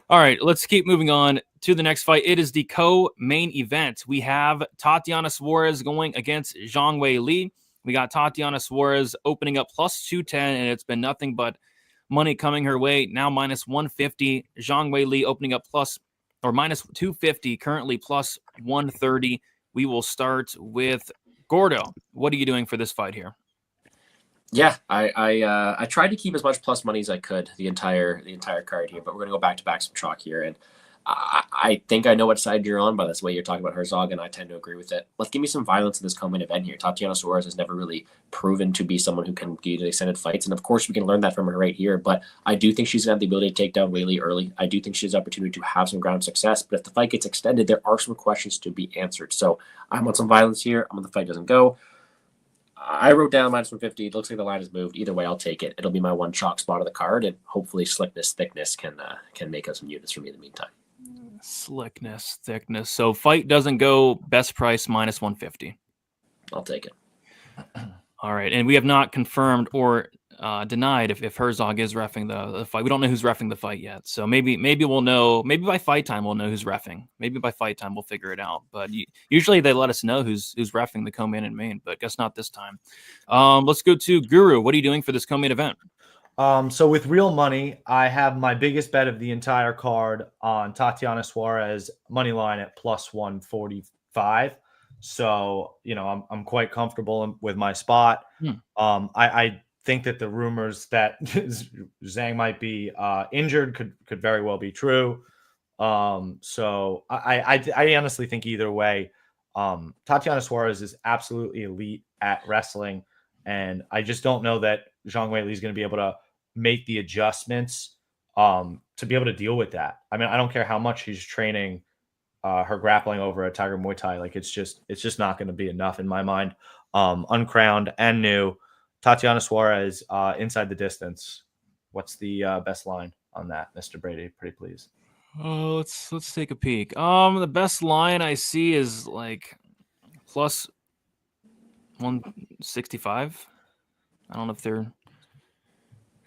All right, let's keep moving on to the next fight. It is the co-main event. We have Tatiana Suarez going against Zhang Weili. We got Tatiana Suarez opening up plus 210, and it's been nothing but money coming her way. Now minus 150. Zhang Weili opening up minus 250, currently plus 130. We will start with Gordo. What are you doing for this fight here? Yeah, I tried to keep as much plus money as I could the entire card here, but we're gonna go back to back some chalk here, and I think I know what side you're on by this way you're talking about Herzog, and I tend to agree with it. Let's give me some violence in this co-main event here. Tatiana Suarez has never really proven to be someone who can get extended fights, and of course we can learn that from her right here. But I do think she's gonna have the ability to take down Weili early. I do think she has the opportunity to have some ground success, but if the fight gets extended, there are some questions to be answered. So I'm on some violence here. I'm on the fight doesn't go. I wrote down minus 150. It looks like the line has moved. Either way, I'll take it. It'll be my one chalk spot of the card, and hopefully slickness, thickness can make us some units for me in the meantime. Slickness, thickness. So fight doesn't go, best price minus 150. I'll take it. All right, and we have not confirmed or denied if Herzog is reffing the fight. We don't know who's reffing the fight yet, so maybe we'll know. Maybe by fight time we'll know who's reffing. Maybe by fight time we'll figure it out. But usually they let us know who's reffing the co-main and main, but guess not this time. Let's go to Guru. What are you doing for this co-main event? So with real money, I have my biggest bet of the entire card on Tatiana Suarez money line at plus 145. So I'm quite comfortable with my spot. I think that the rumors that Zhang might be injured could very well be true. So I honestly think either way, Tatiana Suarez is absolutely elite at wrestling, and I just don't know that Zhang Weili is going to be able to make the adjustments to be able to deal with that. I mean, I don't care how much he's training her grappling over at Tiger Muay Thai. Like it's just not going to be enough in my mind. Uncrowned and new. Tatiana Suarez inside the distance. What's the best line on that, Mr. Brady? Pretty please. Oh, let's take a peek. The best line I see is like plus 165. I don't know if they're.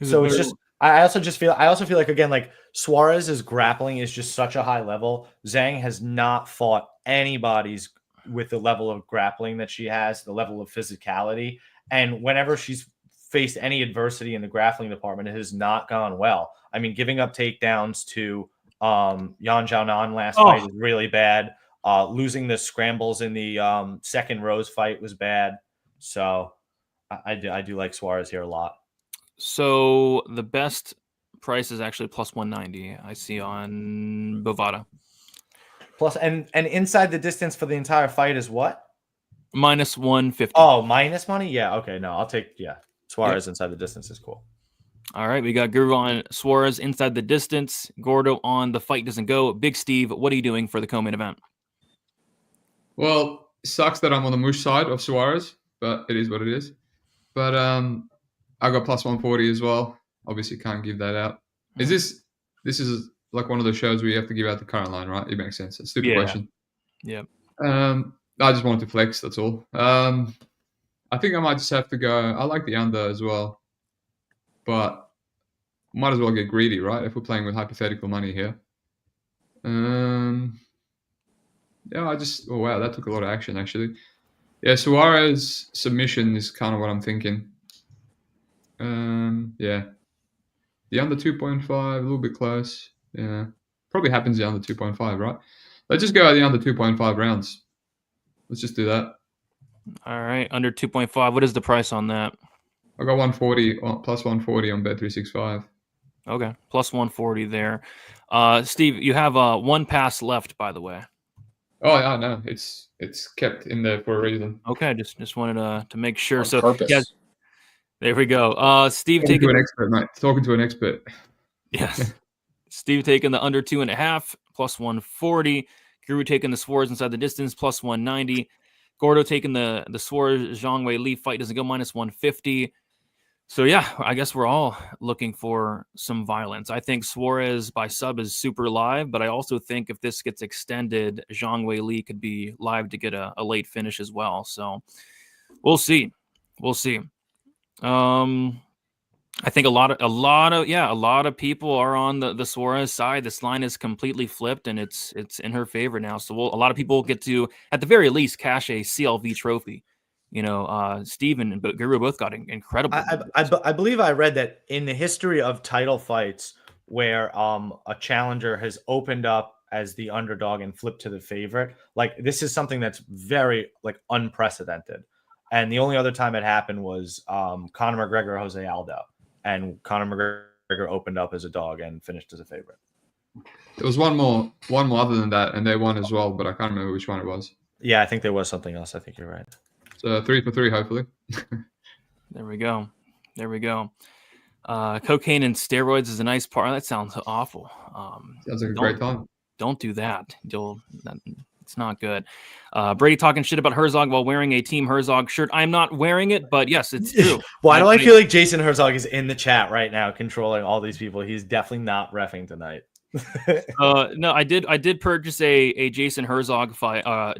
So it's just. I also feel like again, like Suarez's grappling is just such a high level. Zhang has not fought anybody's with the level of grappling that she has, the level of physicality. And whenever she's faced any adversity in the grappling department, it has not gone well. I mean, giving up takedowns to Yan Xiaonan last fight is really bad. Losing the scrambles in the second Rose fight was bad. So I do like Suarez here a lot. So the best price is actually plus 190. I see on Bovada. Plus and inside the distance for the entire fight is what? Minus 150. Oh, minus money? Yeah, okay. No, I'll take Suarez inside the distance is cool. All right, we got Guru on Suarez inside the distance. Gordo on the fight doesn't go. Big Steve, what are you doing for the co-main event? Well, it sucks that I'm on the Mush side of Suarez, but it is what it is. But I got plus 140 as well. Obviously, can't give that out. Is this is like one of those shows where you have to give out the current line, right? It makes sense. It's a stupid question. Yeah. I just wanted to flex. That's all. I think I might just have to go. I like the under as well, but might as well get greedy, right? If we're playing with hypothetical money here. Yeah, oh wow, that took a lot of action actually. Yeah, Suarez submission is kind of what I'm thinking. Yeah. The under 2.5, a little bit close. Yeah. Probably happens the under 2.5, right? Let's just go at the under 2.5 rounds. Let's just do that. All right, under 2.5. What is the price on that? I got 140 plus 140 on Bet365. Okay, plus 140 there. Steve, you have one pass left, by the way. Oh yeah, no, it's kept in there for a reason. Okay, just wanted to make sure. On so purpose. yes, there we go. Steve Talking to an expert, mate. Talking to an expert. Yes. Steve taking the under 2.5 plus 140. Guru taking the Suarez inside the distance plus 190. Gordo taking the Suarez Zhang Weili fight doesn't go minus 150. So yeah, I guess we're all looking for some violence. I think Suarez by sub is super live, but I also think if this gets extended, Zhang Weili could be live to get a late finish as well. So we'll see. We'll see. I think a lot of people are on the Suarez side. This line is completely flipped, and it's in her favor now. So a lot of people get to, at the very least, cash a CLV trophy. You know, Steven and Guru both got incredible. I believe I read that in the history of title fights where a challenger has opened up as the underdog and flipped to the favorite, like this is something that's very like unprecedented. And the only other time it happened was Conor McGregor, Jose Aldo, and Conor McGregor opened up as a dog and finished as a favorite. There was one more other than that, and they won as well, but I can't remember which one it was. Yeah, I think there was something else. I think you're right. So 3 for 3, hopefully. There we go. Cocaine and steroids is a nice part. That sounds awful. Sounds like a great time. Don't do that. It's not good. Brady talking shit about Herzog while wearing a Team Herzog shirt. I'm not wearing it, but yes, it's true. Why do I feel like Jason Herzog is in the chat right now controlling all these people? He's definitely not reffing tonight. No, I did purchase a Jason Herzog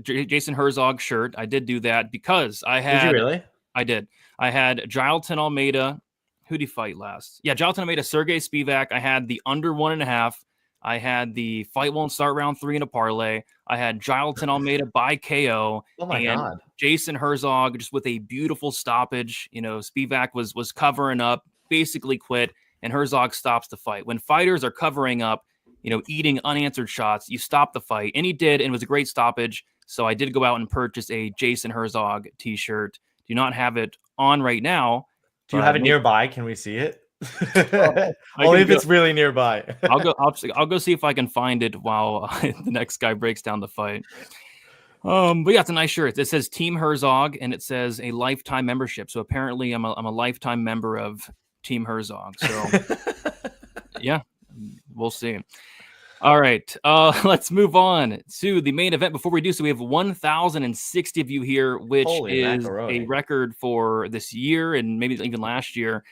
Jason Herzog shirt. I did do that because I had. Did you really? I did. I had Jailton Almeida. Who did he fight last? Yeah, Jailton Almeida, Sergey Spivak. I had the under 1.5. I had the fight won't start round 3 in a parlay. I had Jailton Almeida by KO. Oh my God. Jason Herzog just with a beautiful stoppage. You know, Spivak was covering up, basically quit, and Herzog stops the fight. When fighters are covering up, you know, eating unanswered shots, you stop the fight. And he did, and it was a great stoppage. So I did go out and purchase a Jason Herzog t-shirt. Do not have it on right now. Do you have it nearby? Can we see it? Only if it's really nearby. I'll go see if I can find it while the next guy breaks down the fight. But yeah, it's a nice shirt. It says Team Herzog and it says a lifetime membership. So apparently I'm a lifetime member of Team Herzog. So yeah, we'll see. All right, let's move on to the main event. Before we do so, we have 1,060 of you here, which is a record for this year and maybe even last year.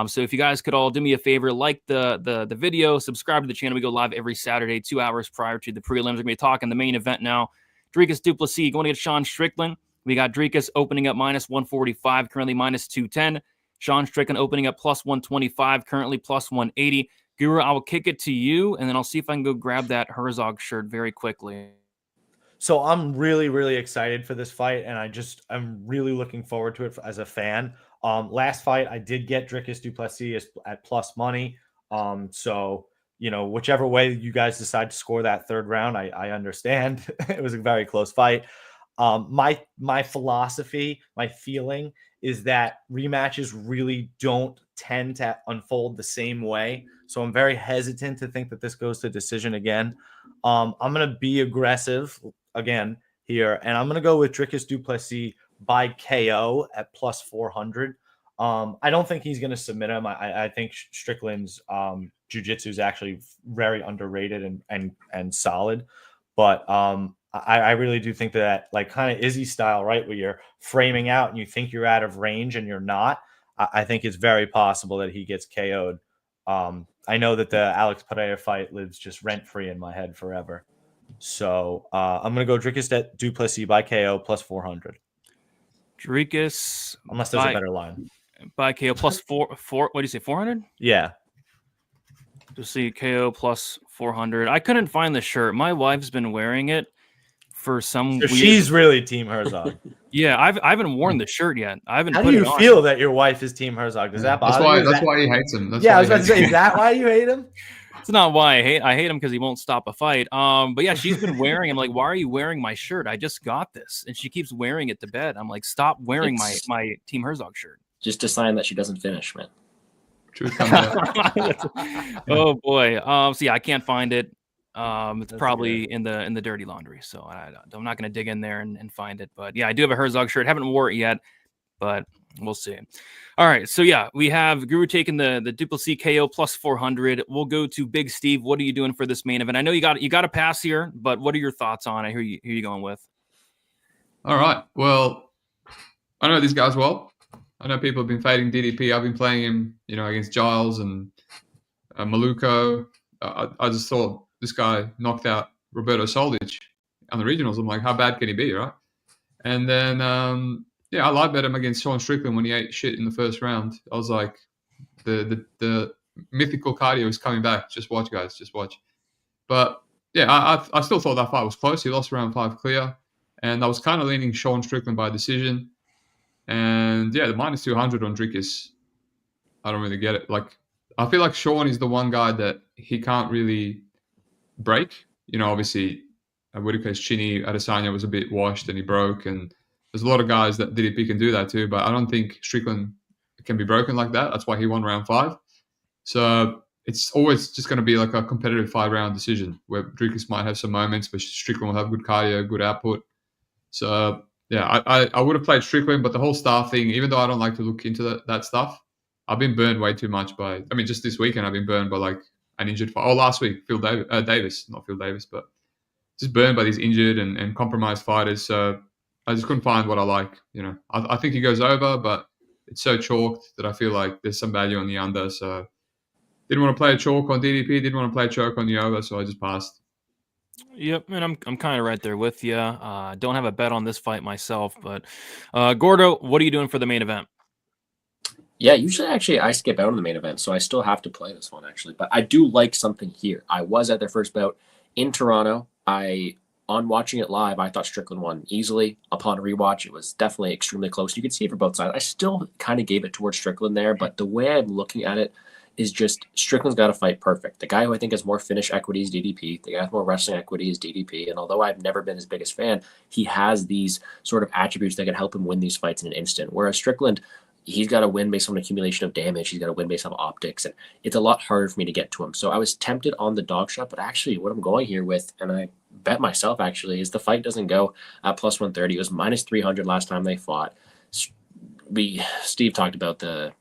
So if you guys could all do me a favor, like the video, subscribe to the channel. We go live every Saturday, 2 hours prior to the prelims. We're going to be talking the main event now. Dricus du Plessis going to get Sean Strickland. We got Dricus opening up -145, currently -210. Sean Strickland opening up +125, currently +180. Guru, I will kick it to you, and then I'll see if I can go grab that Herzog shirt very quickly. So I'm really, really excited for this fight, and I'm really looking forward to it as a fan. Last fight, I did get Dricus du Plessis at plus money. So, you know, whichever way you guys decide to score that third round, I understand. It was a very close fight. My philosophy, my feeling is that rematches really don't tend to unfold the same way. So I'm very hesitant to think that this goes to decision again. I'm going to be aggressive again here, and I'm going to go with Dricus du Plessis by KO at +400. I don't think he's going to submit him. I think Strickland's jiu-jitsu is actually very underrated and solid. But I really do think that, like, kind of Izzy style, right, where you're framing out and you think you're out of range and you're not, I think it's very possible that he gets KO'd. I know that the Alex Pereira fight lives just rent-free in my head forever. So I'm going to go Dricus du Plessis by KO +400. Dricus. Unless there's a better line. By KO +4. What do you say, 400? Yeah. To see KO +400. I couldn't find the shirt. My wife's been wearing it for some. So she's really Team Herzog. Yeah, I haven't worn the shirt yet. I haven't. How do you feel that your wife is Team Herzog? Does that bother you? That's why he hates him. I was about to say, is that why you hate him? It's not why I hate him because he won't stop a fight. But yeah, she's been wearing. I'm like, why are you wearing my shirt? I just got this, and she keeps wearing it to bed. I'm like, stop wearing my Team Herzog shirt. Just a sign that she doesn't finish, man. Oh boy. So yeah, I can't find it. It's probably in the dirty laundry, so I'm not going to dig in there and find it. But yeah, I do have a Herzog shirt. Haven't wore it yet, but we'll see. All right, so yeah, we have Guru taking the du Plessis KO +400. We'll go to Big Steve. What are you doing for this main event? I know you got a pass here, but what are your thoughts on it? Who are you going with? All right. Well, I know these guys well. I know people have been fading DDP. I've been playing him, against Giles and Maluko. I just thought this guy knocked out Roberto Soldic on the regionals. I'm like, how bad can he be, right? And then, I live bet him against Sean Strickland when he ate shit in the first round. I was like, the mythical cardio is coming back. Just watch, guys. Just watch. But yeah, I still thought that fight was close. He lost round 5 clear, and I was kind of leaning Sean Strickland by decision. And yeah, the minus 200 on Dricus, I don't really get it. Like, I feel like Sean is the one guy that he can't really break. Obviously, Whitaker's chinny Adesanya was a bit washed and he broke, and there's a lot of guys that DDP can do that too. But I don't think Strickland can be broken like that. That's why he won round 5. So it's always just going to be like a competitive 5-round decision where Dricus might have some moments, but Strickland will have good cardio, good output. So yeah, I would have played Strickland, but the whole star thing, even though I don't like to look into that stuff, I've been burned way too much by. I mean, just this weekend I've been burned by like an injured fight. Oh, last week Phil Davis, not Phil Davis, but just burned by these injured and compromised fighters. So I just couldn't find what I like. I think he goes over, but it's so chalked that I feel like there's some value on the under. So didn't want to play a chalk on DDP, didn't want to play a choke on the over, so I just passed. Yep, and I'm kind of right there with you. Don't have a bet on this fight myself, but Gordo, what are you doing for the main event? Yeah, usually actually I skip out on the main event, so I still have to play this one actually. But I do like something here. I was at their first bout in Toronto. On watching it live, I thought Strickland won easily. Upon rewatch, it was definitely extremely close. You could see it for both sides. I still kind of gave it towards Strickland there, but the way I'm looking at it is just Strickland's got to fight perfect. The guy who I think has more finish equity is DDP. The guy with more wrestling equity is DDP. And although I've never been his biggest fan, he has these sort of attributes that can help him win these fights in an instant. Whereas Strickland, he's got to win based on accumulation of damage. He's got to win based on optics. And it's a lot harder for me to get to him. So I was tempted on the dog shot, but actually what I'm going here with, and I bet myself actually, is the fight doesn't go at plus 130. It was minus 300 last time they fought. Steve talked about the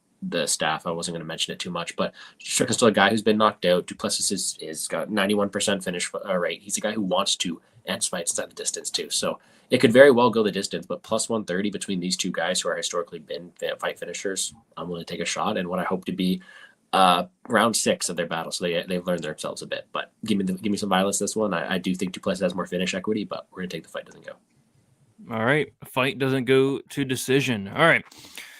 staff. I wasn't going to mention it too much, but Strickland's still a guy who's been knocked out. Duplessis is got 91% finish rate. He's a guy who wants to end fights inside the distance too. So it could very well go the distance, but plus 130 between these two guys who are historically been fight finishers, I'm willing to take a shot and what I hope to be round 6 of their battle. So they've learned themselves a bit, but give me some violence this one. I do think Duplessis has more finish equity, but we're going to take the fight doesn't go. All right. Fight doesn't go to decision. All right.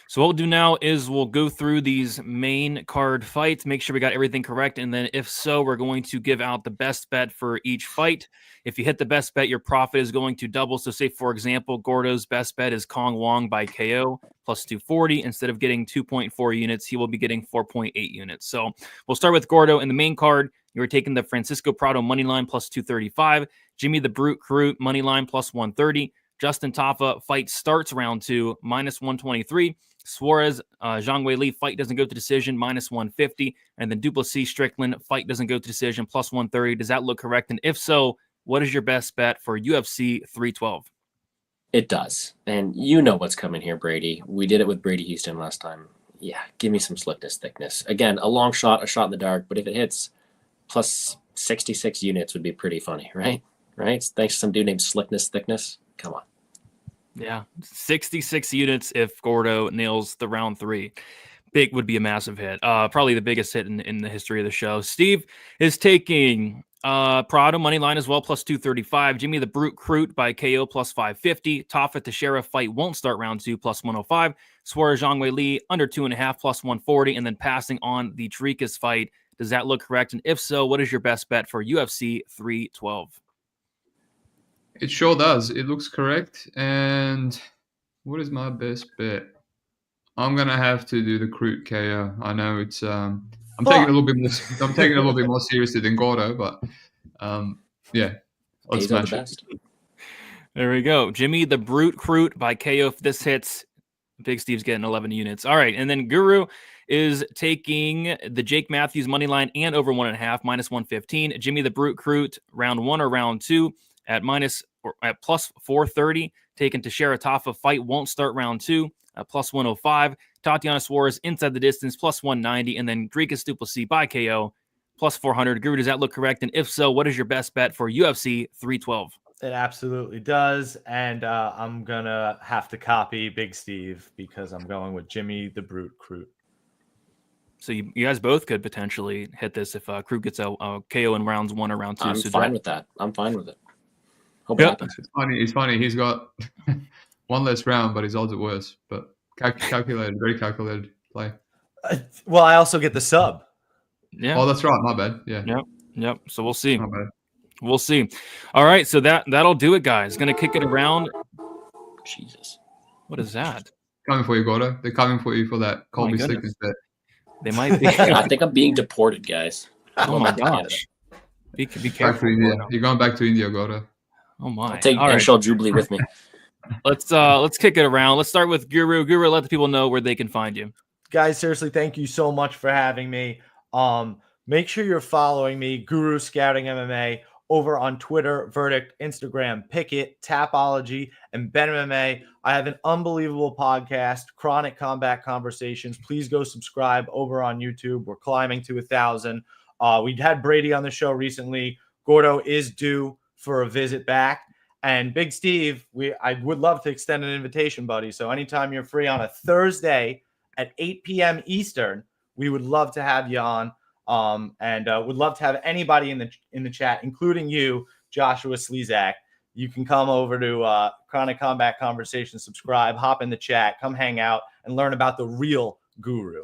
So what we'll do now is we'll go through these main card fights, make sure we got everything correct. And then if so, we're going to give out the best bet for each fight. If you hit the best bet, your profit is going to double. So say, for example, Gordo's best bet is Kong Wong by KO plus 240. Instead of getting 2.4 units, he will be getting 4.8 units. So we'll start with Gordo in the main card. You're taking the Francisco Prado money line plus 235, Jimmy the Brute Crute money line plus 130, Justin Tafa fight starts round 2 minus 123. Suarez, Zhang Weili fight doesn't go to decision minus 150. And then Duplessis Strickland fight doesn't go to decision plus 130. Does that look correct? And if so, what is your best bet for UFC 312? It does. And you know what's coming here, Brady. We did it with Brady Houston last time. Yeah, give me some slickness, thickness. Again, a long shot, a shot in the dark. But if it hits, plus 66 units would be pretty funny, right? Right? Thanks to some dude named Slickness, Thickness. Come on. Yeah, 66 units if Gordo nails the round 3. Big would be a massive hit. Probably the biggest hit in the history of the show. Steve is taking Prado money line as well, plus 235. Jimmy the Brute Crute by KO plus 550. Tafa Teixeira fight won't start round 2 plus 105. Suarez Zhang Weili under 2.5 plus 140. And then passing on the Dricus fight. Does that look correct? And if so, what is your best bet for UFC 312? It sure does. It looks correct. And what is my best bet? I'm gonna have to do the Crute KO. I know it's I'm taking a little bit more. I'm taking a little bit more seriously than Gordo, but yeah, let's smash it. There we go. Jimmy the Brute Crute by KO. If this hits, Big Steve's getting 11 units. All right, and then Guru is taking the Jake Matthews money line and over 1.5 minus 115. Jimmy the Brute Crute round 1 or round 2 at plus 430. Taking Teixeira Tafa fight won't start round 2 at plus 105. Tatiana Suarez inside the distance plus 190. And then Dricus Duplessis by KO plus 400. Guru, does that look correct? And if so, what is your best bet for UFC 312? It absolutely does. And I'm going to have to copy Big Steve because I'm going with Jimmy the Brute Crute. So you guys both could potentially hit this if Crute gets a KO in rounds 1 or round 2. I'm so fine with that. I'm fine with it. Hope it happens. It's funny. He's got one less round, but his odds are worse. But calculated, very calculated play. Well, I also get the sub. Yeah. Oh, that's right. My bad. Yeah. Yep. So we'll see. My bad. We'll see. All right. So that'll do it, guys. Gonna kick it around. Jesus. What is that? Coming for you, Gordo. They're coming for you for that Colby Strickland bet. They might be. I think I'm being deported, guys. Oh my gosh. Be careful. Back to India. You're going back to India, Gordo. Oh my. I'll take All right. Enshell Jubli with me. Let's kick it around. Let's start with Guru. Guru, let the people know where they can find you. Guys, seriously, thank you so much for having me. Make sure you're following me, Guru Scouting MMA, over on Twitter, Verdict, Instagram, Picket, Tapology, and Ben MMA. I have an unbelievable podcast, Chronic Combat Conversations. Please go subscribe over on YouTube. We're climbing to 1,000. We had Brady on the show recently. Gordo is due for a visit back. And Big Steve, I would love to extend an invitation, buddy. So anytime you're free on a Thursday at 8 p.m. Eastern, we would love to have you on. And would love to have anybody in the chat, including you, Joshua Slezak. You can come over to Chronic Combat Conversation, subscribe, hop in the chat, come hang out, and learn about the real Guru.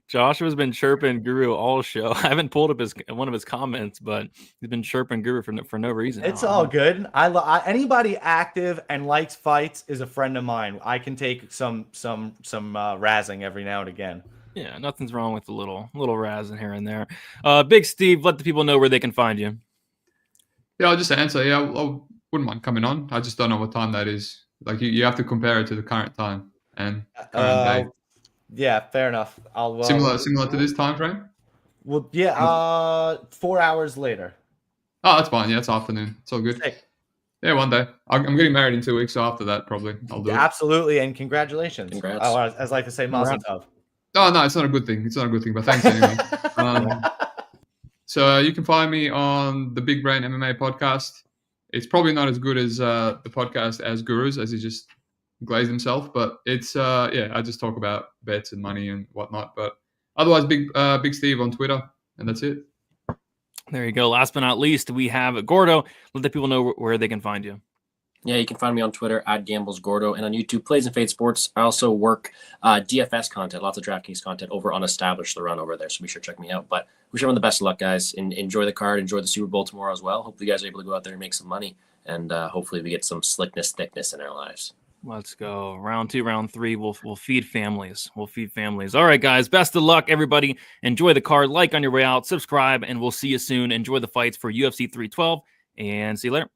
Joshua's been chirping Guru all show. I haven't pulled up one of his comments, but he's been chirping Guru for no reason. It's all good. Anybody active and likes fights is a friend of mine. I can take some razzing every now and again. Yeah, nothing's wrong with a little razzing here and there. Big Steve, let the people know where they can find you. Yeah, I'll just answer. Yeah, I wouldn't mind coming on. I just don't know what time that is. Like you have to compare it to the current time and current day. Yeah, fair enough. I'll similar to this time frame. Well, yeah, 4 hours later. Oh, that's fine. Yeah, it's afternoon. It's all good. Sick. Yeah, one day. I'm getting married in 2 weeks, so after that, probably I'll do it. Absolutely, and congratulations. Congrats. As I like to say, mazel tov. Oh, no, it's not a good thing. It's not a good thing, but thanks anyway. So you can find me on the Big Brain MMA podcast. It's probably not as good as the podcast as Guru's, as he just glazed himself, but it's I just talk about bets and money and whatnot. But otherwise, Big Steve on Twitter, and that's it. There you go. Last but not least, we have Gordo. Let the people know where they can find you. Yeah, you can find me on Twitter @GamblesGordo and on YouTube, Plays and Fade Sports. I also work DFS content, lots of DraftKings content over on Establish the Run over there. So be sure to check me out. But wish everyone the best of luck, guys. And enjoy the card, enjoy the Super Bowl tomorrow as well. Hopefully you guys are able to go out there and make some money. And hopefully we get some thickness in our lives. Let's go. Round 2, round 3. We'll feed families. All right, guys. Best of luck, everybody. Enjoy the card. Like on your way out. Subscribe, and we'll see you soon. Enjoy the fights for UFC 312, and see you later.